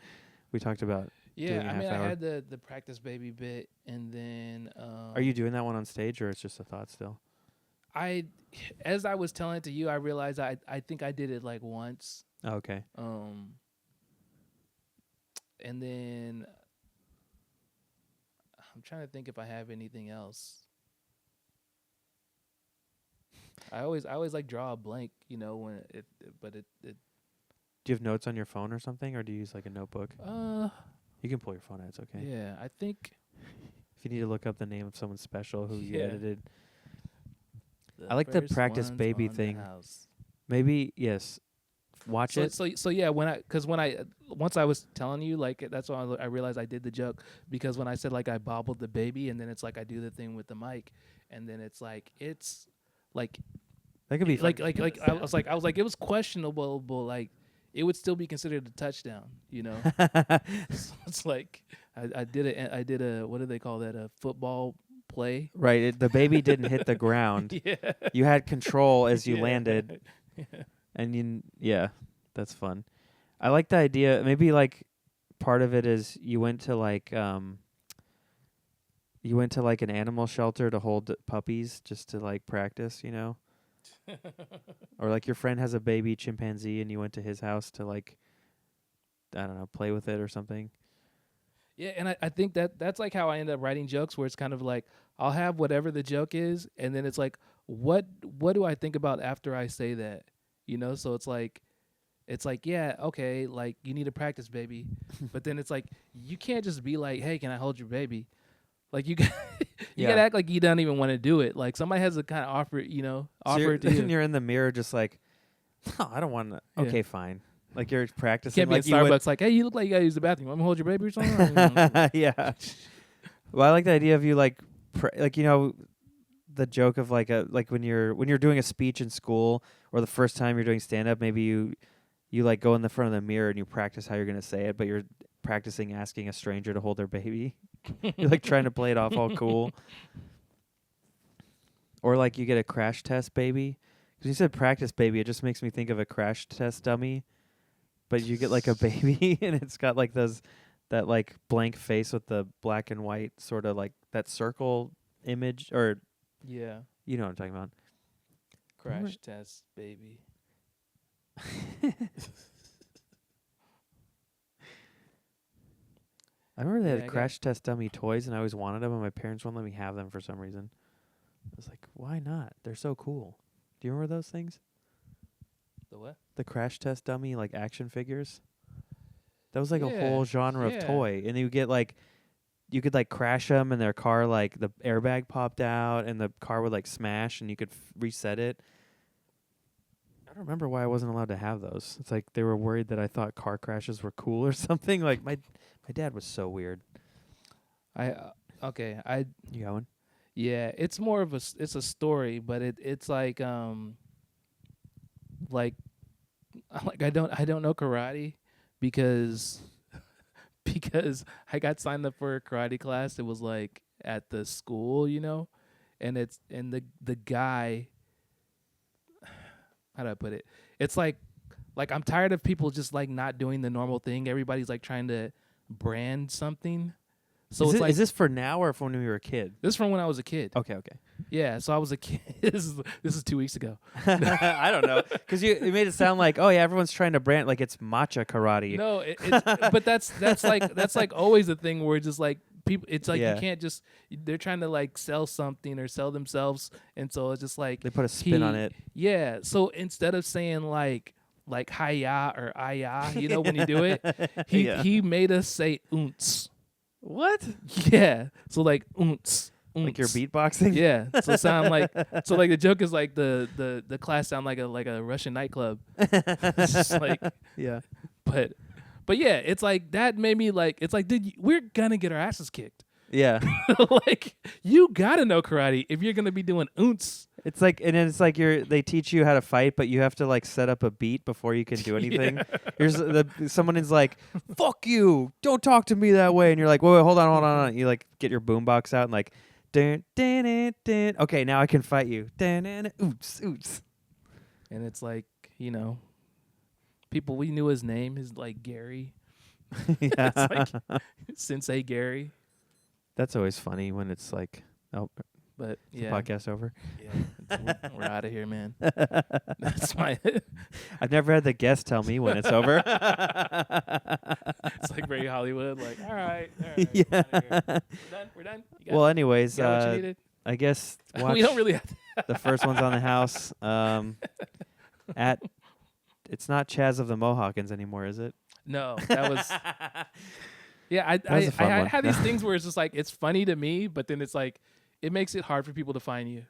we talked about. Yeah, doing a I mean, half hour. I had the practice baby bit, and then. Are you doing that one on stage or it's just a thought still? As I was telling it to you, I realized I think I did it like once. Oh, okay. And then I'm trying to think if I have anything else. I always like draw a blank, when Do you have notes on your phone or something, or do you use like a notebook? You can pull your phone out. It's okay. Yeah, I think. If you need to look up the name of someone special who you Yeah. edited. I like the first practice ones baby on the thing. house. Maybe, yes. Watch it. So yeah, once I was telling you, like, that's when I realized I did the joke, because when I said, like, I bobbled the baby, and then it's like I do the thing with the mic, and then it's like That could be like fun. I was like it was questionable, but like it would still be considered a touchdown, you know. So it's like I did a what do they call that, a football play. Right. The baby didn't hit the ground. Yeah. You had control as you Yeah. landed. And that's fun. I like the idea. Maybe like part of it is you went to like an animal shelter to hold puppies just to like practice, you know? Or like your friend has a baby chimpanzee and you went to his house to like, I don't know, play with it or something. Yeah, and I think that's like how I end up writing jokes, where it's kind of like I'll have whatever the joke is, and then it's like what do I think about after I say that? You know, so it's like yeah, okay, like you need to practice, baby. But then it's like you can't just be like, "Hey, can I hold your baby?" Like you gotta act like you don't even want to do it. Like somebody has to kind of offer it So to you. you're in the mirror just like, no, I don't want to. Yeah. Okay, fine. Like you're practicing. Can't be like at Starbucks like, "Hey, you look like you gotta use the bathroom. I'm gonna hold your baby or something." Yeah. Well, I like the idea of you like the joke of like when you're doing a speech in school or the first time you're doing stand up, maybe you like go in the front of the mirror and you practice how you're going to say it, but you're practicing asking a stranger to hold their baby. You're like trying to play it off all cool. Or like you get a crash test baby. Cuz you said practice baby, it just makes me think of a crash test dummy. But you get like a baby and it's got like that like blank face with the black and white sort of like that circle image, or Yeah, you know what I'm talking about. crash test, baby. I remember they Yeah, had I got- crash test dummy toys and I always wanted them and my parents wouldn't let me have them for some reason. I was like, why not? They're so cool. Do you remember those things? The what? The crash test dummy like action figures? That was like a Yeah, whole genre yeah. of toy. And you get like, you could like crash them and their car, like the airbag popped out and the car would like smash and you could reset it. I don't remember why I wasn't allowed to have those. It's like they were worried that I thought car crashes were cool or something. Like my dad was so weird. You You got one? Yeah, it's more of it's a story, but it's like like I don't know karate because because I got signed up for a karate class. It was like at the school, you know, and the guy, how do I put it? It's like I'm tired of people just like not doing the normal thing. Everybody's like trying to brand something. So it's like, is this for now or from when you were a kid? this is from when I was a kid. Okay. Yeah, so I was a kid. This is 2 weeks ago. I don't know, because you made it sound like, oh yeah, everyone's trying to brand like it's matcha karate. No, but that's like always a thing where just like people, it's like Yeah. you can't just, they're trying to like sell something or sell themselves, and so it's just like They put a spin on it. Yeah, so instead of saying like hiya or aya, you know, when you do it, he made us say unts. What? Yeah, so like unts. Like you're beatboxing? Yeah, so sound like the joke is like the class sound like a Russian nightclub. It's just like, Yeah. but yeah, it's like that made me like, it's like, dude, we're gonna get our asses kicked. Yeah. Like you gotta know karate if you're gonna be doing oonts. It's like, and then it's like they teach you how to fight, but you have to like set up a beat before you can do anything. Here's someone is like, "Fuck you! Don't talk to me that way," and you're like, "Wait, hold on." You like get your boombox out and like, dun, dun, dun, dun. Okay, now I can fight you. Dun, dun, dun, oops. And it's like, you know, people, we knew his name is like Gary. Yeah. It's like Sensei Gary. That's always funny when it's like, oh, But is yeah, the podcast over? yeah, we're out of here, man. That's my. I've never had the guest tell me when it's over. It's like very Hollywood. Like, all right, Yeah. we're done. You got, Well, anyways, you got what you needed? I guess watch We don't really have to. the first one's on the house. It's not Chazz of the Mohawkins anymore, is it? No, that was Yeah, That was a fun I one. have these things where it's just like it's funny to me, but then it's like it makes it hard for people to find you,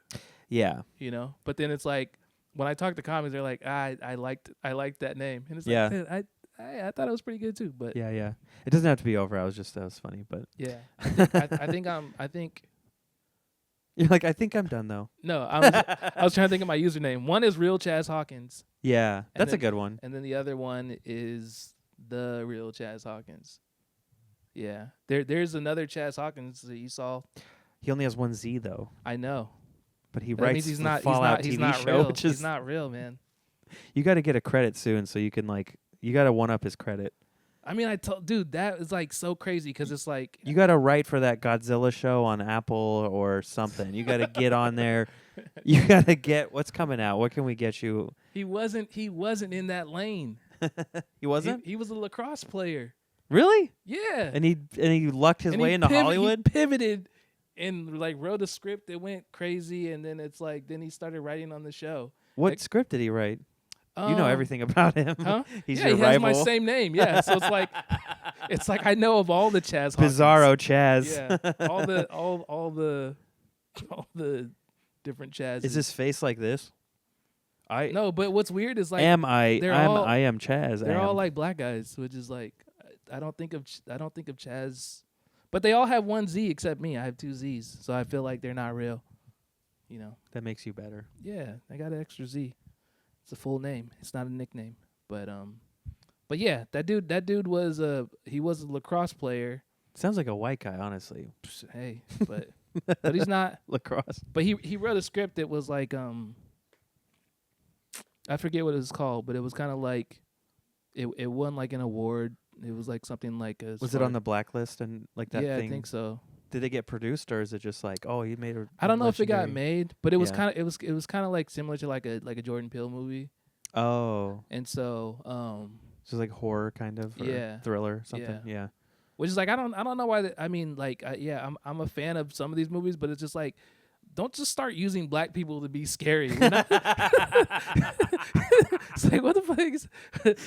Yeah. you know. But then it's like when I talk to comics, they're like, I liked that name, and it's Yeah. like "Dude, I thought it was pretty good too, but Yeah, yeah. It doesn't have to be over. That was funny, but yeah, I think you're like, I think I'm done though. no, I was trying to think of my username. One is real Chazz Hawkins, Yeah, that's a then- good one. and then the other one is the real Chazz Hawkins. Yeah, there's another Chazz Hawkins that you saw. He only has one Z though, I know. but he That writes means he's the not. Fallout He's TV not show, real. which He's is not real, man. you got to get a credit soon, so you can you got to one up his credit. I mean, I told dude that is like so crazy because it's like You got to write for that Godzilla show on Apple or something. You got to get on there. You got to get what's coming out. What can we get you? he wasn't in that lane. He wasn't He was a lacrosse player. really, Yeah, and he lucked his And way he into He Hollywood. pivoted and like wrote a script that went crazy, and then it's like then he started writing on the show. What like- script did he write? You know Um, everything about him. Huh? He's yeah, your he has rival. my same name. Yeah, so it's like I know of all the Chazz Hawkins. Bizarro Chazz. Yeah, all the different Chazz. Is his face like this? I no? But what's weird is like I am Chazz. they're all am. like black guys, which is like I don't think of Chazz, but they all have one Z except me. I have two Z's, so I feel like they're not real. You know? That makes you better. Yeah, I got an extra Z. It's a full name. It's not a nickname. But yeah, that dude was he was a lacrosse player. Sounds like a white guy, honestly. Psh, hey, but he's not. Lacrosse. But he wrote a script that was like I forget what it was called, but it was kind of like it won like an award. It was like something like a. Was it on the blacklist and like that yeah, thing? I think so. Did it get produced or is it just like, oh, he made a I don't know if it got legendary- made, but it was Yeah. kind of it was kind of like similar to like a Jordan Peele movie, Oh, and so so like horror kind of, or Yeah. thriller something. Yeah. which is like I don't know why I mean like I'm a fan of some of these movies, but it's just like don't just start using black people to be scary. You know? It's like what the fuck?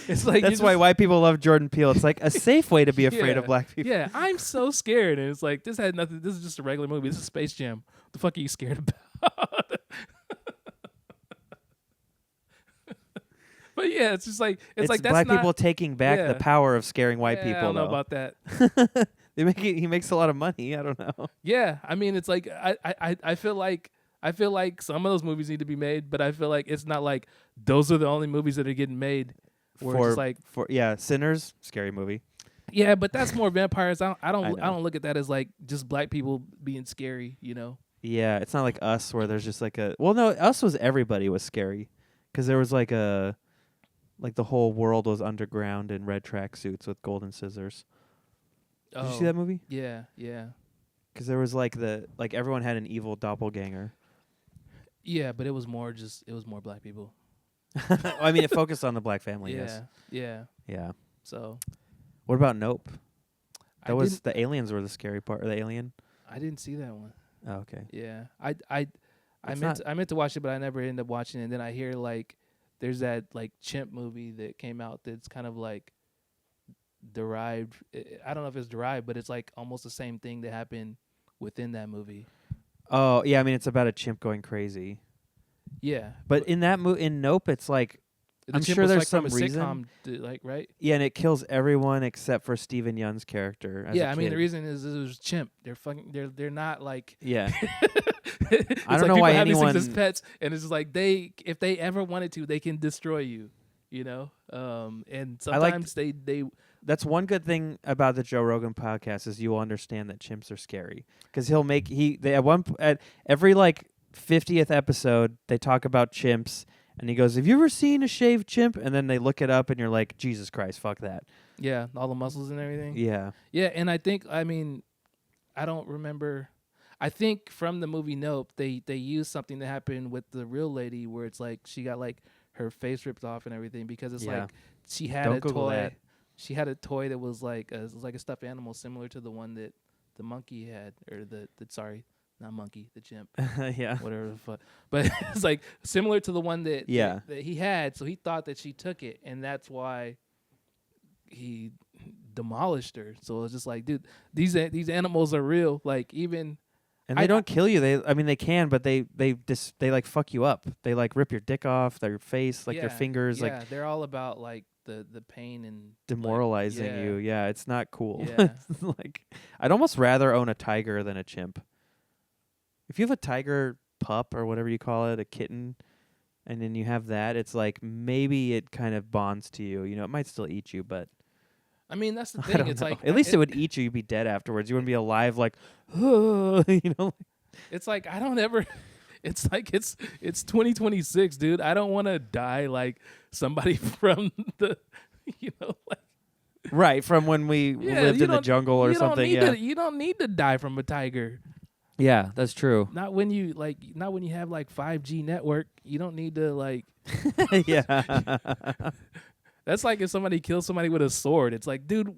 It's like That's why white people love Jordan Peele. It's like a safe way to be afraid Yeah. of black people. Yeah, I'm so scared, and it's like this had nothing. This is just a regular movie. This is Space Jam. What the fuck are you scared about? But yeah, it's just like it's like that's black not, people taking back yeah. the power of scaring white Yeah, people. I don't know though. about that. He makes a lot of money. I don't know. Yeah, I mean, it's like I feel like some of those movies need to be made, but I feel like it's not like those are the only movies that are getting made. Where it's just like Sinners, scary movie. yeah, but that's more vampires. I I know. don't look at that as like just black people being scary. You know? Yeah, it's not like Us where there's just like no, Us was everybody was scary because there was like the whole world was underground in red tracksuits with golden scissors. Did you see that movie? Yeah, yeah, Because there was like everyone had an evil doppelganger. yeah. But it was more black people. I mean, it focused on the black family. yeah, Yes. yeah. Yeah. So What about Nope? I That was didn't- the aliens were the scary part. Or the alien. I didn't see that one. Oh, okay. Yeah, It's I meant to watch it, but I never ended up watching it. And then I hear like there's that like chimp movie that came out that's kind of like derived. I don't know if it's derived, but it's like almost the same thing that happened within that movie. Oh yeah, I mean it's about a chimp going crazy. Yeah, But in that in Nope, it's like the I'm chimp sure was, there's like, from some a reason. sitcom, like right. yeah, and it kills everyone except for Steven Yeun's character. As Yeah, a I mean the kid. reason is it was chimp. They're fucking. They're not like. Yeah. It's I don't like know people why have these things as anyone- pets, and it's just like if they ever wanted to, they can destroy you. You know, and I like sometimes they That's one good thing about the Joe Rogan podcast is you will understand that chimps are scary because at every like 50th episode they talk about chimps and he goes, "Have you ever seen a shaved chimp?" And then they look it up and you're like, Jesus Christ, fuck that. yeah, all the muscles and everything. Yeah. Yeah, and I think I don't remember. I think from the movie Nope, they used something that happened with the real lady where it's like she got like her face ripped off and everything because it's Yeah. like she had Don't a Google toy. that. She had a toy that was like a stuffed animal similar to the one that the monkey had, or the not monkey, the chimp, Yeah. whatever the fuck. But it's like similar to the one that that he had. So he thought that she took it, and that's why he demolished her. So it's just like, dude, these animals are real. Like even And they don't kill you. I mean, they can, but they like fuck you up. They like rip your dick off, their face, like their fingers, yeah, like they're all about like the pain and demoralizing like, you. Yeah, it's not cool. Yeah. It's like I'd almost rather own a tiger than a chimp. If you have a tiger pup or whatever you call it, a kitten, and then you have that, it's like maybe it kind of bonds to you. You know, it might still eat you, but I mean, that's the I thing. don't It's know. like At least it would eat you. You'd be dead afterwards. You wouldn't be alive, like, you know. It's like I don't ever. It's like it's 2026, dude. I don't want to die like somebody from the, like. Right, from when we lived in the jungle or something. You don't need to die from a tiger. Yeah, that's true. Not when you have like 5G network. You don't need to like. Yeah. That's like if somebody kills somebody with a sword. It's like, dude,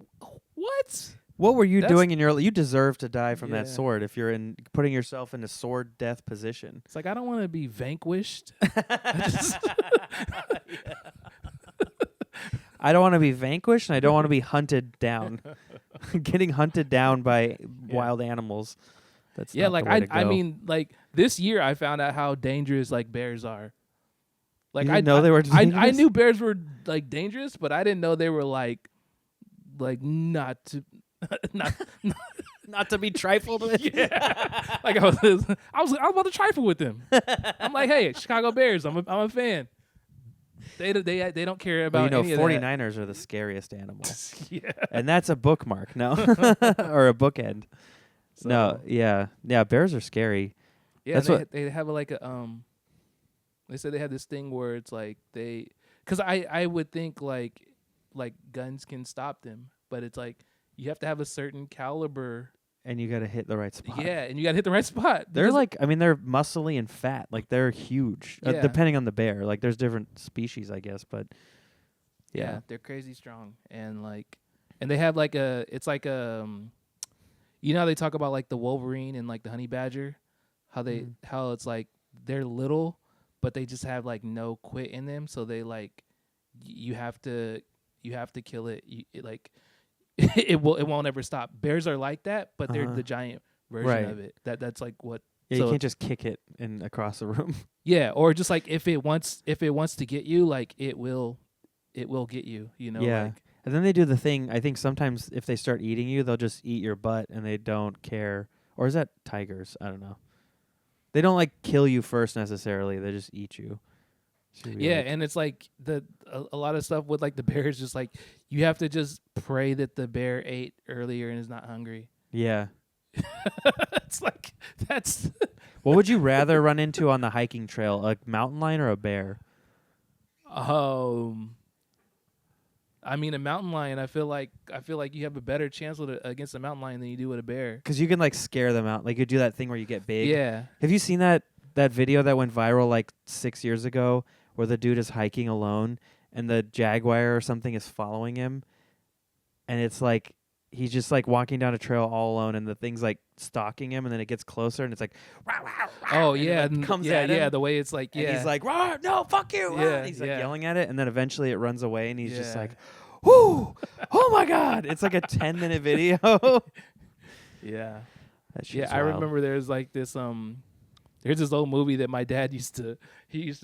what? What were you doing in your? You deserve to die from that Yeah. sword if you're in putting yourself in a sword death position. It's like I don't want to be vanquished. I don't want to be vanquished, and I don't want to be hunted down. Getting hunted down by wild animals. That's not like the way to I go. mean, like this year I found out how dangerous like bears are. Like You didn't know they were I dangerous? knew bears were like dangerous, but I didn't know they were like not to not to be trifled with. like I was about to trifle with them. I'm like, hey, Chicago Bears, I'm a fan. They don't care about Well, any of that. 49ers are the scariest animals. Yeah. And that's a bookmark, no? Or a bookend. No, yeah. Yeah, bears are scary. Yeah, That's they have like a they said they have this thing where it's like cuz I would think like guns can stop them, but it's like you have to have a certain caliber. And you got to hit the right spot. Yeah, and you got to hit the right spot. They're like, I mean, they're muscly and fat. Like, they're huge, Yeah. depending on the bear. Like, there's different species, I guess, but yeah, they're crazy strong. And they have like it's like you know how they talk about like the Wolverine and like the honey badger, how it's like they're little, but they just have like no quit in them. So they like, you have to kill it. It won't ever stop. Bears are like that, but they're the giant version of it. That's like what. Yeah, so you can't just kick it across the room. Yeah, or just like if it wants to get you, like it will get you. You know. Yeah. Like, And then they do the thing, I think sometimes if they start eating you, they'll just eat your butt and they don't care. Or is that tigers? I don't know. They don't like kill you first necessarily. They just eat you. yeah, and it's like a lot of stuff with like the bears, just like you have to just pray that the bear ate earlier and is not hungry. Yeah. It's like that's. What would you rather run into on the hiking trail, a mountain lion or a bear? I mean, a mountain lion. I feel like you have a better chance against a mountain lion than you do with a bear. Because you can like scare them out. Like you do that thing where you get big. Yeah. Have you seen that video that went viral like 6 years ago, where the dude is hiking alone and the jaguar or something is following him, and it's like he's just like walking down a trail all alone, and the thing's like stalking him, and then it gets closer, and it's like, rah, rah, rah, oh and yeah, it, like, comes yeah, at him, yeah. The way it's like, and yeah, he's like, rah, no, fuck you, rah. Yeah, He's like yeah. yelling at it, and then eventually it runs away, and he's just Yeah. like, whoo, oh my god, it's like a 10-minute video. yeah, That shit's yeah. I wild. remember there's like this there's this old movie that my dad used to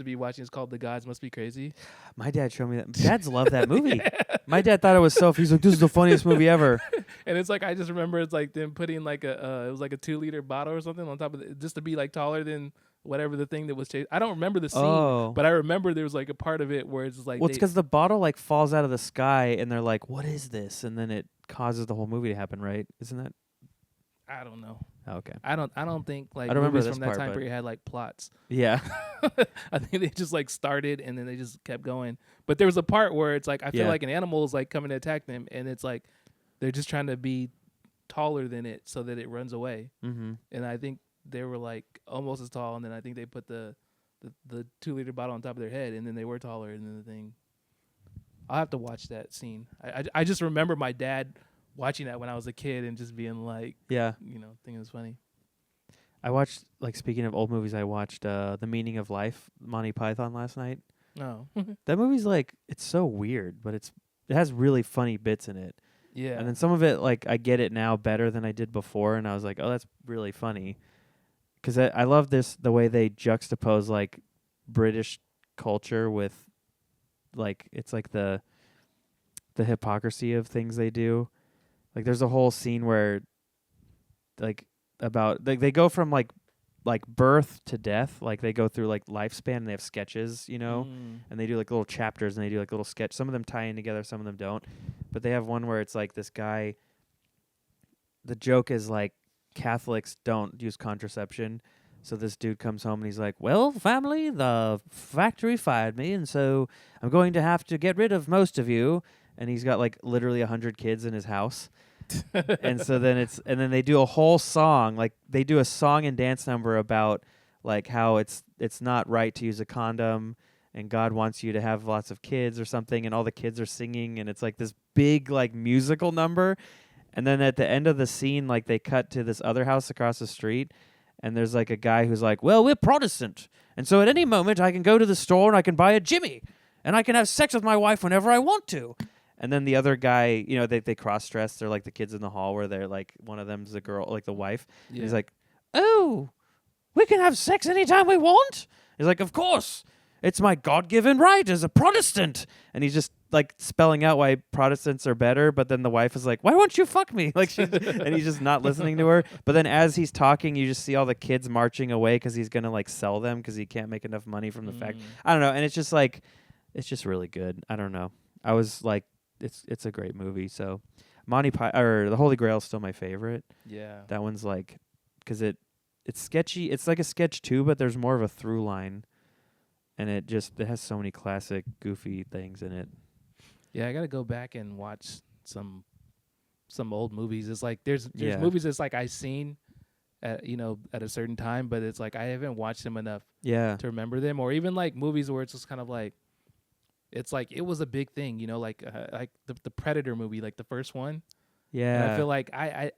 be watching. It's called The Gods Must Be Crazy. My dad showed me that. Dads love that movie. My dad thought it was so. He's like, this is the funniest movie ever. And it's like I just remember it's like them putting like it was like a 2-liter bottle or something on top of it just to be like taller than whatever the thing that was chased. I don't remember the scene, Oh. but I remember there was like a part of it where it's just like Well, it's because the bottle like falls out of the sky, and they're like, "What is this?" And then it causes the whole movie to happen, right? Isn't that? I don't know. Oh, okay. I don't think like I don't remember movies this from that part, time but- period had like plots. Yeah. I think they just like started and then they just kept going. But there was a part where it's like I feel Yeah. like an animal is like coming to attack them, and it's like they're just trying to be taller than it so that it runs away. Mm-hmm. And I think they were like almost as tall, and then I think they put the 2-liter bottle on top of their head, and then they were taller than the thing. I'll have to watch that scene. I just remember my dad watching that when I was a kid and just being like, Yeah. thinking it was funny. I watched, like, speaking of old movies, I watched The Meaning of Life, Monty Python last night. No. That movie's like, it's so weird, but it has really funny bits in it. Yeah. And then some of it, like, I get it now better than I did before, and I was like, oh, that's really funny. Because I love the way they juxtapose, like, British culture with, like, it's like the hypocrisy of things they do. Like, there's a whole scene where, like, they go from, like birth to death. Like, they go through, like, lifespan, and they have sketches, and they do, like, little chapters, and they do, like, little sketch. Some of them tie in together, some of them don't. But they have one where it's, like, this guy, the joke is, like, Catholics don't use contraception. So this dude comes home, and he's like, well, family, the factory fired me, and so I'm going to have to get rid of most of you. And he's got, like, literally 100 kids in his house. And so then then they do a whole song, like, they do a song and dance number about, like, how it's not right to use a condom, and God wants you to have lots of kids or something, and all the kids are singing, and it's like this big, like, musical number. And then at the end of the scene, like, they cut to this other house across the street, and there's, like, a guy who's like, well, we're Protestant, and so at any moment I can go to the store and I can buy a Jimmy, and I can have sex with my wife whenever I want to. And then the other guy, they cross-dress. They're like the kids in the hall where they're like, one of them's the girl, like the wife. Yeah. He's like, oh, we can have sex anytime we want? He's like, of course. It's my God-given right as a Protestant. And he's just, like, spelling out why Protestants are better. But then the wife is like, why won't you fuck me? Like, and he's just not listening to her. But then as he's talking, you just see all the kids marching away because he's going to, like, sell them because he can't make enough money from the fact. I don't know. And it's just, like, it's just really good. I don't know. I was, like, it's a great movie. So The Holy Grail is still my favorite. Yeah. That one's, like, because it's sketchy. It's like a sketch too, but there's more of a through line. And it has so many classic, goofy things in it. Yeah, I got to go back and watch some old movies. It's like there's movies that's like I seen at a certain time, but it's like I haven't watched them enough to remember them. Or even like movies where it's just kind of like, it's like it was a big thing, like the Predator movie, like the first one. Yeah. And I feel like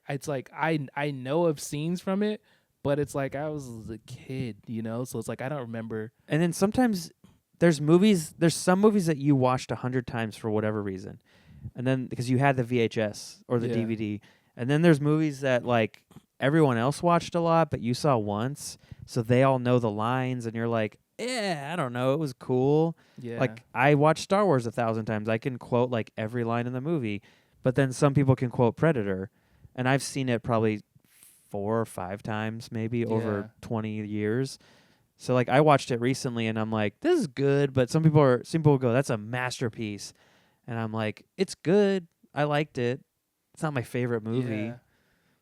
it's like I know of scenes from it, but it's like I was a kid, so it's like I don't remember. And then sometimes there's some movies that you watched 100 times for whatever reason. And then because you had the VHS or the DVD. And then there's movies that, like, everyone else watched a lot, but you saw once, so they all know the lines, and you're like, I don't know, it was cool. Yeah. Like, I watched Star Wars 1,000 times. I can quote, like, every line in the movie. But then some people can quote Predator. And I've seen it probably 4 or 5 times maybe over 20 years. So, like, I watched it recently, and I'm like, this is good. But some people go, that's a masterpiece. And I'm like, it's good. I liked it. It's not my favorite movie.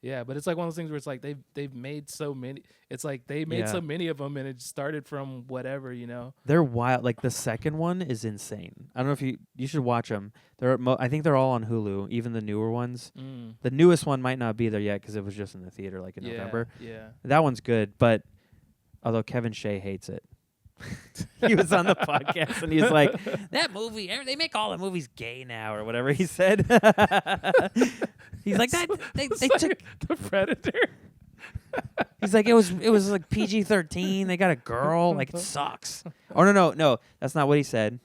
Yeah, but it's like one of those things where it's like they've made so many. It's like they made so many of them, and it started from whatever, They're wild. Like, the second one is insane. I don't know if you should watch them. I think they're all on Hulu, even the newer ones. The newest one might not be there yet because it was just in the theater like in November. Yeah, that one's good, but although Kevin Shea hates it. He was on the podcast and he's like, that movie, they make all the movies gay now or whatever he said. He's like, that they took the Predator. He's like, it was like PG-13. They got a girl. Like, it sucks. Oh, no. That's not what he said.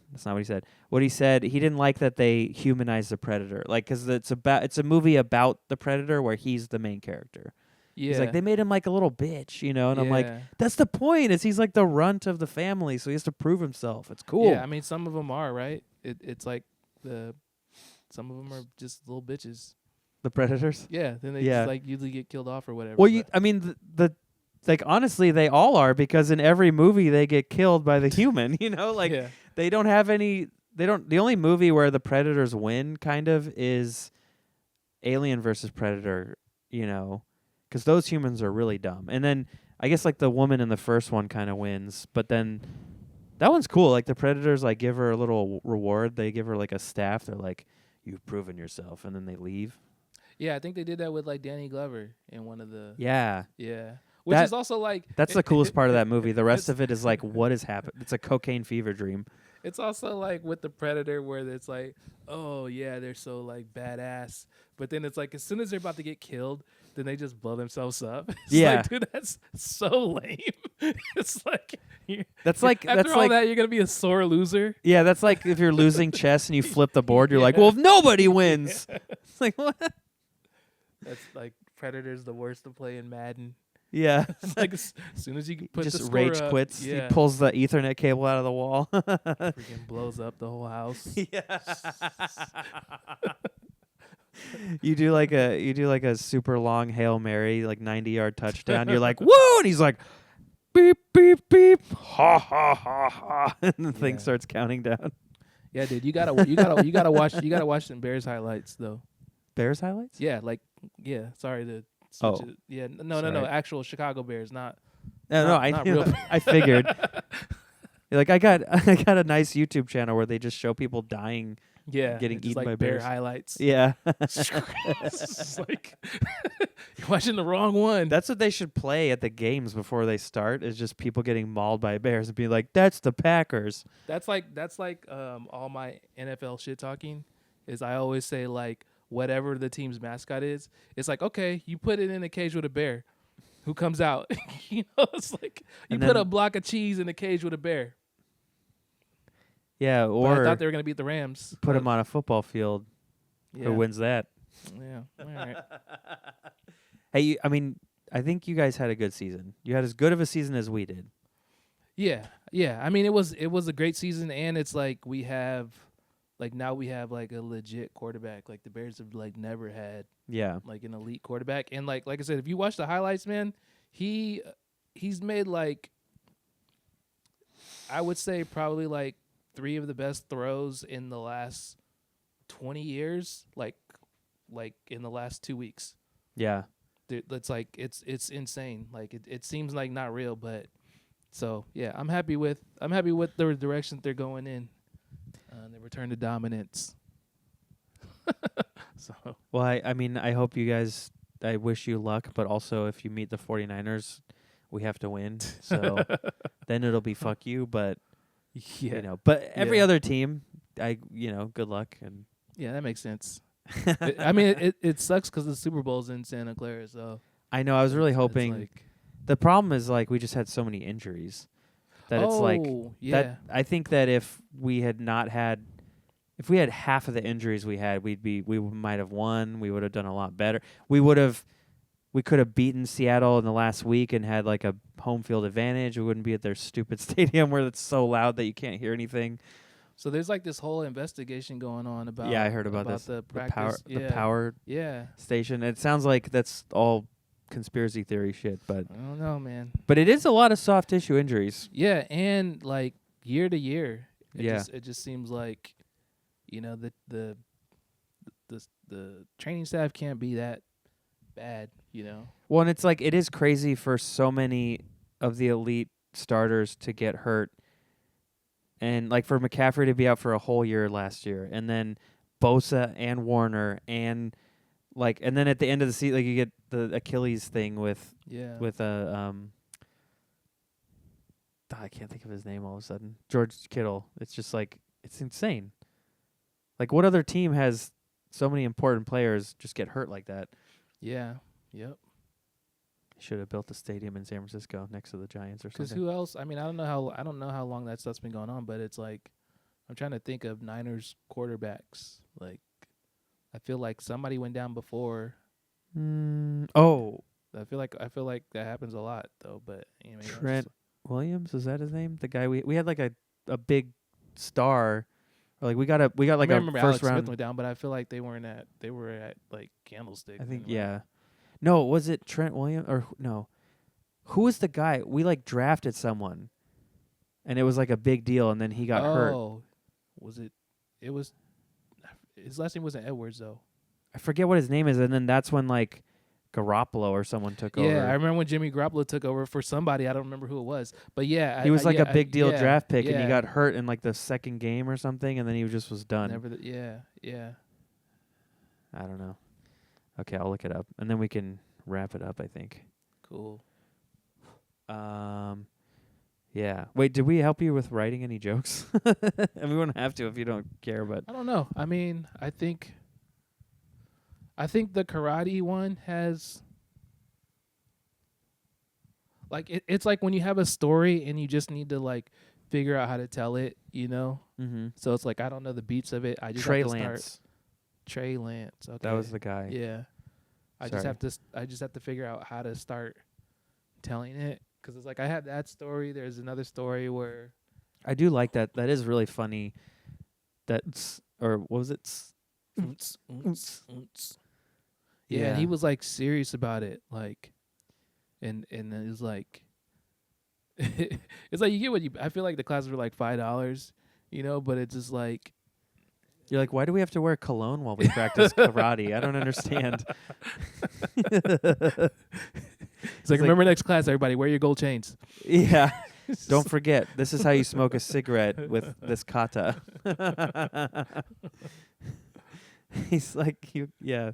What he said, he didn't like that they humanized the Predator. Like, because it's a movie about the Predator where he's the main character. Yeah. He's like, they made him like a little bitch, And I'm like, that's the point. Is he's like the runt of the family, so he has to prove himself. It's cool. Yeah, I mean, some of them are, right? It's like some of them are just little bitches. The Predators? Yeah, then they just like usually get killed off or whatever. Well, I mean, the like, honestly, they all are, because in every movie they get killed by the human, Like, they don't have any, the only movie where the Predators win, kind of, is Alien versus Predator, because those humans are really dumb. And then I guess, like, the woman in the first one kind of wins, but then that one's cool. Like, the Predators, like, give her a little reward. They give her, like, a staff. They're like, you've proven yourself, and then they leave. Yeah, I think they did that with, like, Danny Glover in one of the... Yeah. Which is also, like... That's the coolest part of that movie. The rest of it is, like, what has happened? It's a cocaine fever dream. It's also, like, with the Predator where it's like, oh, yeah, they're so, like, badass. But then it's like, as soon as they're about to get killed, then they just blow themselves up. It's like, dude, that's so lame. It's like... After all that, you're going to be a sore loser. Yeah, that's like if you're losing chess and you flip the board, you're like, well, if nobody wins. It's like what? That's like Predator's the worst to play in Madden. Yeah. It's like as soon as you put the Just score rage up, quits. yeah, He pulls the Ethernet cable out of the wall. freaking blows up the whole house. Yeah. You do like a super long Hail Mary, like 90-yard touchdown. You're like, whoa, and he's like, beep, beep, beep, ha ha ha ha, and the thing Yeah. starts counting down. Yeah, dude, you gotta watch some Bears highlights though. Bears highlights? Yeah, sorry to switch Oh. it. Yeah, no, Sorry. actual Chicago Bears, not No, I not knew. real. I figured. Like I got a nice YouTube channel where they just show people dying. yeah, Getting it's just eaten like by bear bears. highlights. Yeah. It's like you're watching the wrong one. That's what they should play at the games before they start. Is just people getting mauled by bears and be like, "That's the Packers." That's like all my NFL shit talking is I always say like whatever the team's mascot is, it's like, okay, you put it in a cage with a bear. Who comes out? It's like you And put then- a block of cheese in a cage with a bear. Yeah, But I or thought they were gonna beat the Rams. put him on a football field. Yeah. Who wins that? Yeah. All right. Hey, I think you guys had a good season. You had as good of a season as we did. Yeah. I mean, it was a great season, and it's like now we have like a legit quarterback. Like the Bears have like never had Yeah. like an elite quarterback, and like I said, if you watch the highlights, man, he's made like I would say probably like 3 of the best throws in the last 20 years, like in the last 2 weeks. Yeah. That's like it's insane. Like it seems like not real, but so yeah, I'm happy with the direction they're going in. They return to dominance. So Well, I hope you guys. I wish you luck, but also if you meet the 49ers, we have to win. So then it'll be fuck you. But yeah, but every Yeah. other team, good luck and. yeah, that makes sense. I mean, it sucks because the Super Bowl's in Santa Clara, so I know. I was really it's hoping. like, The problem is like we just had so many injuries that it's like yeah, that. I think that if we had half of the injuries we had, we might have won. We would have done a lot better. We could have beaten Seattle in the last week and had like a home field advantage. We wouldn't be at their stupid stadium where it's so loud that you can't hear anything. So there's like this whole investigation going on about. Yeah, I heard about this. the The practice. the power Yeah, station. It sounds like that's all conspiracy theory shit, but I don't know, man. it is a lot of soft tissue injuries. Yeah, and like year to year, Yeah. it just seems like, the training staff can't be that bad, Well, and it's like it is crazy for so many of the elite starters to get hurt. And like for McCaffrey to be out for a whole year last year, and then Bosa and Warner, and then at the end of the season, like you get the Achilles thing with Yeah. I can't think of his name all of a sudden. George Kittle. It's just like it's insane. Like what other team has so many important players just get hurt like that? Yeah. Yep. Should have built a stadium in San Francisco next to the Giants or Because something. who else? I mean, I don't know how long that stuff's been going on, but it's like I'm trying to think of Niners quarterbacks. Like I feel like somebody went down before. Oh, I feel like that happens a lot though. But anyway, Trent Williams, is that his name? The guy we had like a big star, or like we got like I a remember first Alex round. Smith went down, but I feel like they were at like Candlestick. I think and, like, yeah. No, was it Trent Williams or no? Who was the guy we like drafted someone, and it was like a big deal, and then he got hurt. Oh, was it? It was. His last name wasn't Edwards though. I forget what his name is, and then that's when like Garoppolo or someone took over. Yeah, I remember when Jimmy Garoppolo took over for somebody. I don't remember who it was, but yeah, He was like a a big deal draft pick, and he yeah. got hurt in like the second game or something, and then he just was done. Yeah. I don't know. Okay, I'll look it up, and then we can wrap it up, I think. Cool. Yeah. Wait, did we help you with writing any jokes? And we wouldn't have to if you don't care, but I don't know. I mean, I think the karate one has like it's like when you have a story and you just need to like figure out how to tell it, mm-hmm. So it's like I don't know the beats of it. I just Trey have to start. Lance. Trey Lance. Okay. That was the guy. Yeah. I Sorry. just have to figure out how to start telling it, because it's like I had that story. There's another story where I do like that. That is really funny. That's, or what was it? Yeah, and he was like serious about it, like, and it was like, it's like you get what you. I feel like the classes were like $5, but it's just like, You're like, why do we have to wear cologne while we practice karate? I don't understand. it's like remember next class, everybody wear your gold chains. Yeah. Don't forget, this is how you smoke a cigarette with this kata. He's like, yeah.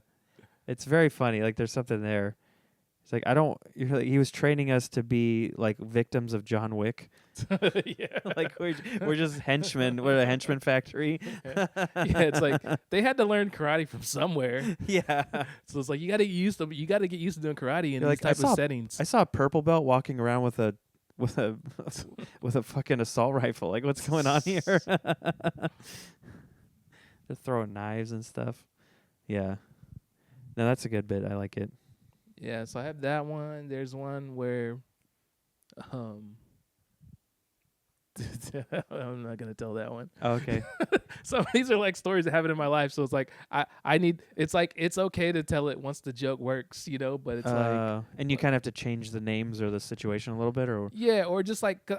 It's very funny. Like, there's something there. It's like, he was training us to be like victims of John Wick. Yeah. Like, we're just henchmen. We're a henchman factory. Yeah, it's like they had to learn karate from somewhere. Yeah. So it's like you got to get used to doing karate in You're these like, type of settings. I saw a purple belt walking around with a with a fucking assault rifle. Like, what's going on here? They're throwing knives and stuff. Yeah. No, that's a good bit. I like it. Yeah, so I have that one. There's one where I'm not gonna tell that one. Oh, okay. So these are like stories that happen in my life. So it's like I need. It's like it's okay to tell it once the joke works, but it's like. And you kind of have to change the names or the situation a little bit, or Yeah, or just like 'cause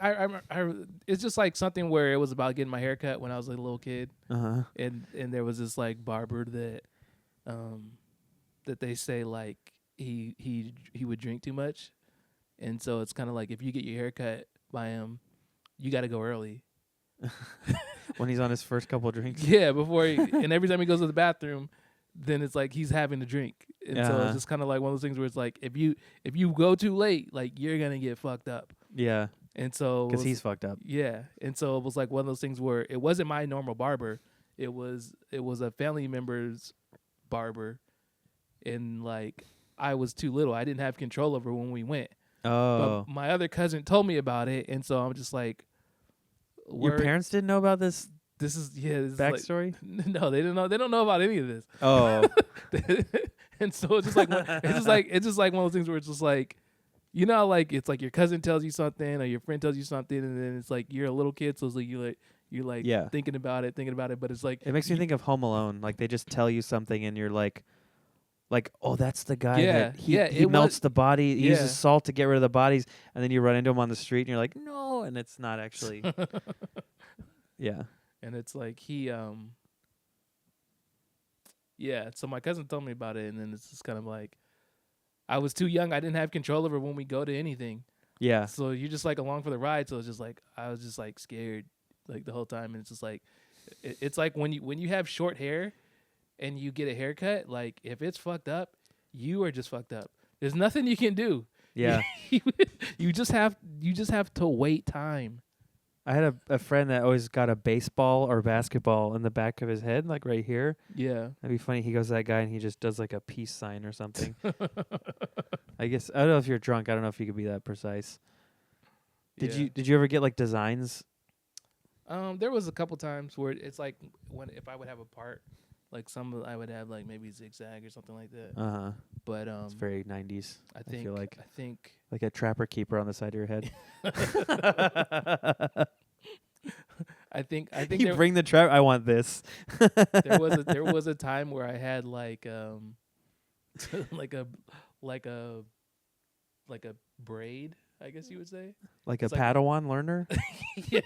it's just like something where it was about getting my hair cut when I was a little kid, and there was this like barber that they say like he would drink too much, and so it's kind of like if you get your hair cut by him, you got to go early. when he's on his first couple of drinks. Yeah, and every time he goes to the bathroom, then it's like he's having a drink, and so it's just kind of like one of those things where it's like if you go too late, like you're gonna get fucked up. Yeah. And so because he's fucked up. Yeah, and so it was like one of those things where it wasn't my normal barber, it was a family member's barber, and like I was too little, I didn't have control over when we went. Oh. But my other cousin told me about it, and so I'm just like, your parents didn't know about this? This is backstory? Like, no, they didn't know. They don't know about any of this. Oh. And so it's just like it's just like one of those things where it's just like, like it's like your cousin tells you something or your friend tells you something, and then it's like you're a little kid, so it's like you're like yeah. thinking about it, but it's like it makes me think of Home Alone. Like they just tell you something, and you're like, oh, that's the guy that he melts the body. He uses salt to get rid of the bodies, and then you run into him on the street, and you're like, no, and it's not actually. Yeah. And it's like so my cousin told me about it, and then it's just kind of like, I was too young. I didn't have control over when we go to anything. Yeah. So you're just like along for the ride. So it's just like, I was just like scared like the whole time. And it's just like, it's like when you have short hair and you get a haircut, like if it's fucked up, you are just fucked up. There's nothing you can do. Yeah. You just have to wait time. I had a friend that always got a baseball or basketball in the back of his head, like right here. Yeah. That'd be funny. He goes to that guy and he just does like a peace sign or something. I guess, I don't know if you're drunk. I don't know if you could be that precise. Did you ever get like designs? There was a couple times where it's like if I would have a part, like I would have like maybe zigzag or something like that. Uh-huh. But it's very 90s. I feel like. I think like a trapper keeper on the side of your head. I think you bring the trap. I want this. there was a time where I had like like a braid, I guess you would say. Like it's a Padawan learner? Yeah.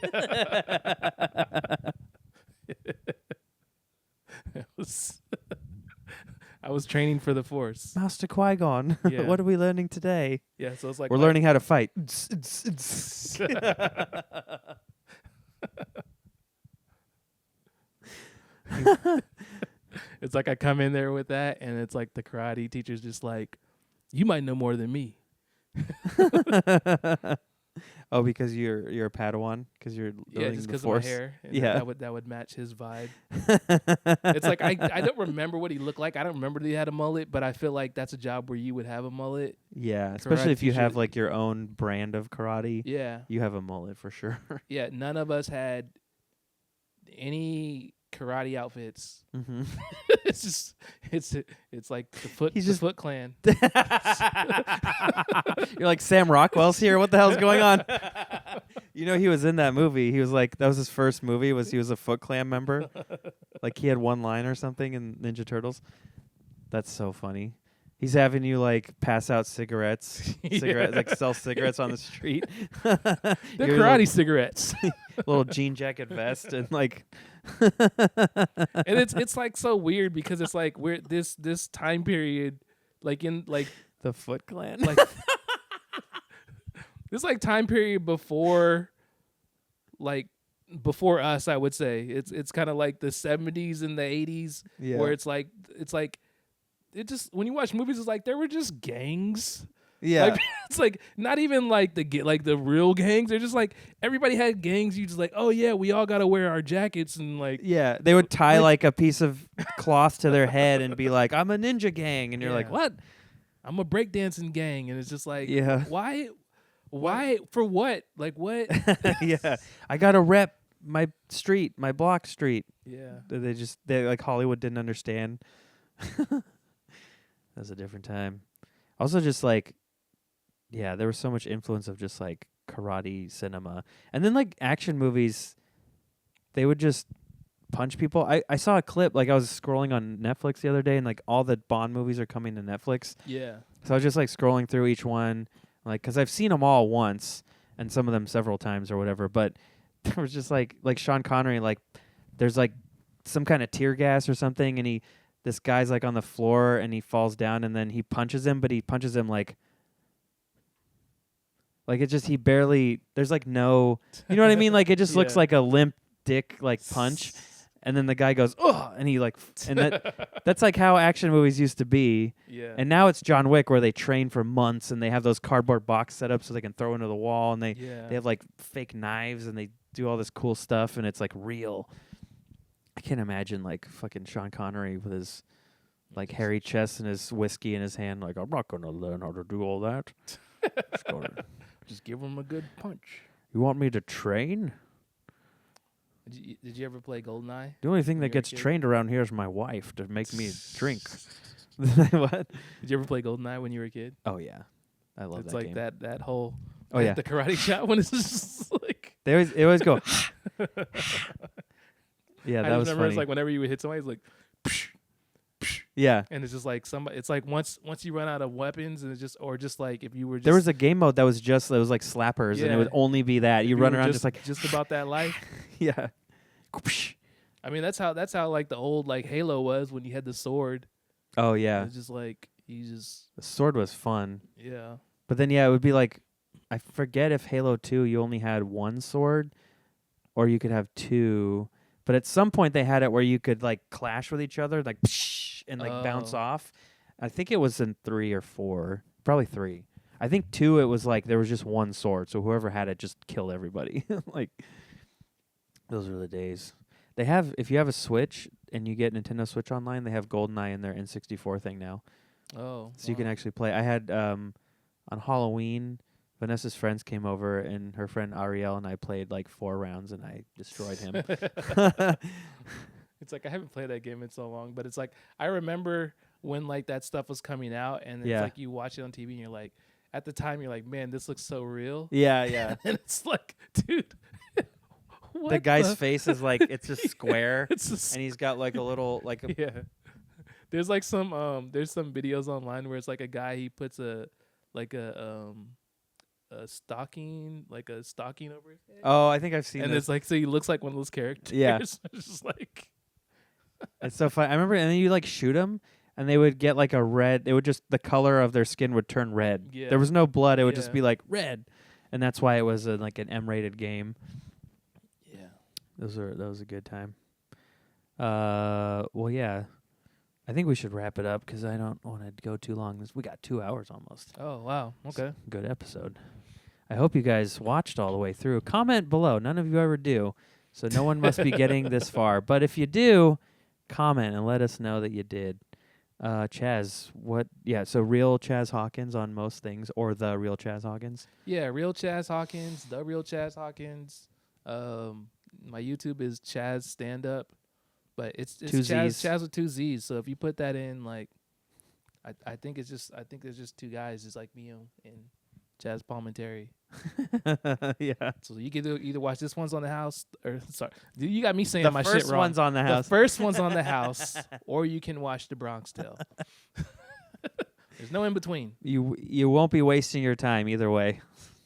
I was training for the Force. Master Qui-Gon, yeah. What are we learning today? Yeah, so it's like we're learning how to fight. It's like I come in there with that, and it's like the karate teacher's just like, you might know more than me. Oh, because you're a Padawan? Because you're just because of my hair. And that would match his vibe. It's like I don't remember what he looked like. I don't remember that he had a mullet, but I feel like that's a job where you would have a mullet. Yeah, especially if you have like your own brand of karate. Yeah, you have a mullet for sure. Yeah, none of us had any karate outfits. Mm-hmm. It's just it's like the He's the just- Foot Clan. You're like, Sam Rockwell's here. What the hell's going on? You know, he was in that movie. He was like, that was his first movie. He was a Foot Clan member. Like he had one line or something in Ninja Turtles. That's so funny. He's having you like pass out cigarettes, like sell cigarettes on the street. They're karate cigarettes. Little jean jacket vest and like. And it's like so weird because it's like we're this time period, like in like The Foot Clan. like this like time period before us, I would say. It's kind of like the 70s and the 80s Yeah. where it's like it just when you watch movies it's like there were just gangs. Yeah. Like, it's like not even like the real gangs. They're just like everybody had gangs. You just like, oh yeah, we all gotta wear our jackets and like Yeah, they would tie like a piece of cloth to their head and be like, "I'm a ninja gang," and you're like, Yeah. "What?" I'm a breakdancing gang, and it's just like, Yeah. why for what? Like what? Yeah, I gotta rep my street, my block street. Yeah, They like Hollywood didn't understand. That was a different time. Also, just like, yeah, there was so much influence of just like karate cinema, and then like action movies. They would just punch people. I saw a clip, like I was scrolling on Netflix the other day, and like all the Bond movies are coming to Netflix. yeah. So I was just like scrolling through each one, like, because I've seen them all once and some of them several times or whatever. But there was just like Sean Connery, like there's like some kind of tear gas or something, and this guy's like on the floor and he falls down, and then he punches him, but he punches him like it just he barely. There's like no, you know what I mean? Like it just looks Yeah. like a limp dick like punch. And then the guy goes, "Oh!" and he like, and that's like how action movies used to be. Yeah. And now it's John Wick, where they train for months and they have those cardboard box set up so they can throw into the wall, and they have like fake knives and they do all this cool stuff, and it's like real. I can't imagine like fucking Sean Connery with his like hairy chest and his whiskey in his hand. Like, I'm not gonna learn how to do all that. Just give him a good punch. You want me to train? Did you ever play GoldenEye? The only thing When that you were a gets kid? trained around here is my wife to make me drink. What? Did you ever play GoldenEye when you were a kid? Oh yeah, I love It's that like game. that whole Oh yeah, the karate shot when it's just like they always go. Yeah, I that was just remember funny. it's like whenever you would hit somebody, it's like psh, psh, Yeah, and it's just like somebody. It's like once you run out of weapons, and it's just or just like if you were just there was a game mode that was like slappers, and it Yeah. would only be that if you you run were around just like just about that life. yeah. I mean that's how like the old like Halo was when you had the sword. Oh It yeah, was just like you just the sword was fun, yeah. but then yeah, it would be like I forget if Halo 2 you only had one sword, or you could have two. But at some point they had it where you could like clash with each other, like and like bounce Oh. off. I think it was in 3 or 4, probably 3. I think 2 it was like there was just one sword, so whoever had it just killed everybody. Like those were the days. They have, if you have a Switch and you get Nintendo Switch Online, they have GoldenEye in their N64 thing now, Oh, so you can actually play. I had on Halloween, Vanessa's friends came over, and her friend Ariel and I played like 4 rounds, and I destroyed him. It's like I haven't played that game in so long, but it's like I remember when like that stuff was coming out, and Yeah. it's like you watch it on TV, and you're like, at the time, you're like, man, this looks so real. Yeah, yeah. And it's like, dude, what The guy's face is like it's just square, It's just, and he's got like a little like a, yeah. There's like some videos online where it's like a guy he puts a stocking over his head. oh, I think I've seen And this. it's like so he looks like one of those characters. Yeah. It's just like It's so fun. I remember, and then you like shoot them, and they would get like a red. It would just the color of their skin would turn red. Yeah. There was no blood. It would just Yeah. be like red, and that's why it was like an M-rated game. yeah. That was a good time. Well, yeah. I think we should wrap it up because I don't want to go too long. We got 2 hours almost. Oh wow. Okay. Good episode. I hope you guys watched all the way through. Comment below. None of you ever do, so no one must be getting this far. But if you do, comment and let us know that you did. Chazz, what? Yeah, so real Chazz Hawkins on most things, or the real Chazz Hawkins. Yeah, real Chazz Hawkins, the real Chazz Hawkins. My YouTube is Chazz Stand Up. But it's Two Chazz, Zs. Chazz with 2 Z's. So if you put that in, like, I think it's just two guys. It's like me and Chazz Palmentary. Yeah. So you can either watch this one's on the house, or sorry, you got me saying The my shit first wrong. one's on the house. The first one's on the house, or you can watch the Bronx Tale. There's no in between. You won't be wasting your time either way.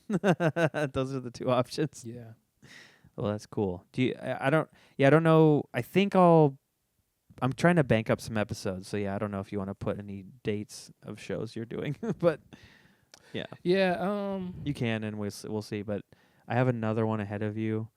Those are the two options. Yeah. Well, that's cool. Do you? I don't. Yeah, I don't know. I think I'm trying to bank up some episodes. So yeah, I don't know if you want to put any dates of shows you're doing, but yeah. Yeah. You can, and we'll see. But I have another one ahead of you,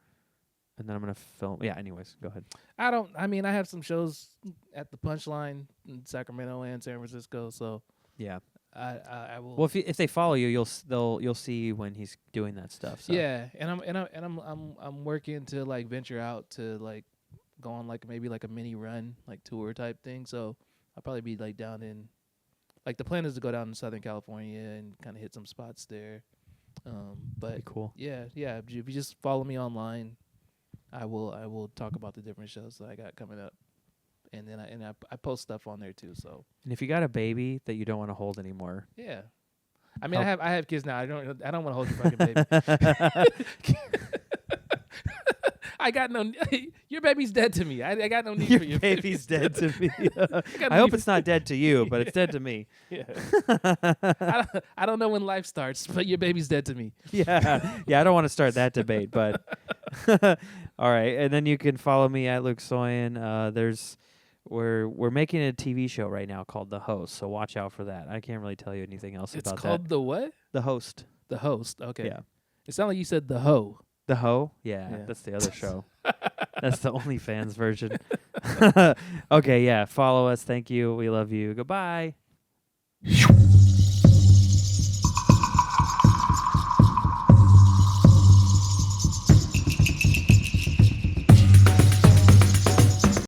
and then I'm gonna film. Yeah. Anyways, go ahead. I mean, I have some shows at the Punchline in Sacramento and San Francisco. So Yeah. I will. Well, if they follow you, you'll see when he's doing that stuff. So. Yeah, and I'm working to like venture out to like go on like maybe like a mini run, like tour type thing. So I'll probably be like down in, like, the plan is to go down to Southern California and kind of hit some spots there. But Pretty cool. yeah. If you just follow me online, I will talk about the different shows that I got coming up, and then I post stuff on there too. So And if you got a baby that you don't want to hold anymore, yeah, I mean Help. I have kids now. I don't want to hold your fucking baby. I got no. Your baby's dead to me. I got no need for your baby's dead to me. got I no hope need it's not dead to you, but it's dead to me. Yeah. I don't know when life starts, but your baby's dead to me. Yeah. I don't want to start that debate, but all right. And then you can follow me at Luke Soyan. We're making a TV show right now called The Host, so watch out for that. I can't really tell you anything else It's about called that. the what? The Host. The Host. Okay. Yeah. It sounded like you said the hoe. The Ho? Yeah, Yeah. that's the other show. That's the OnlyFans version. Okay, yeah. Follow us. Thank you. We love you. Goodbye.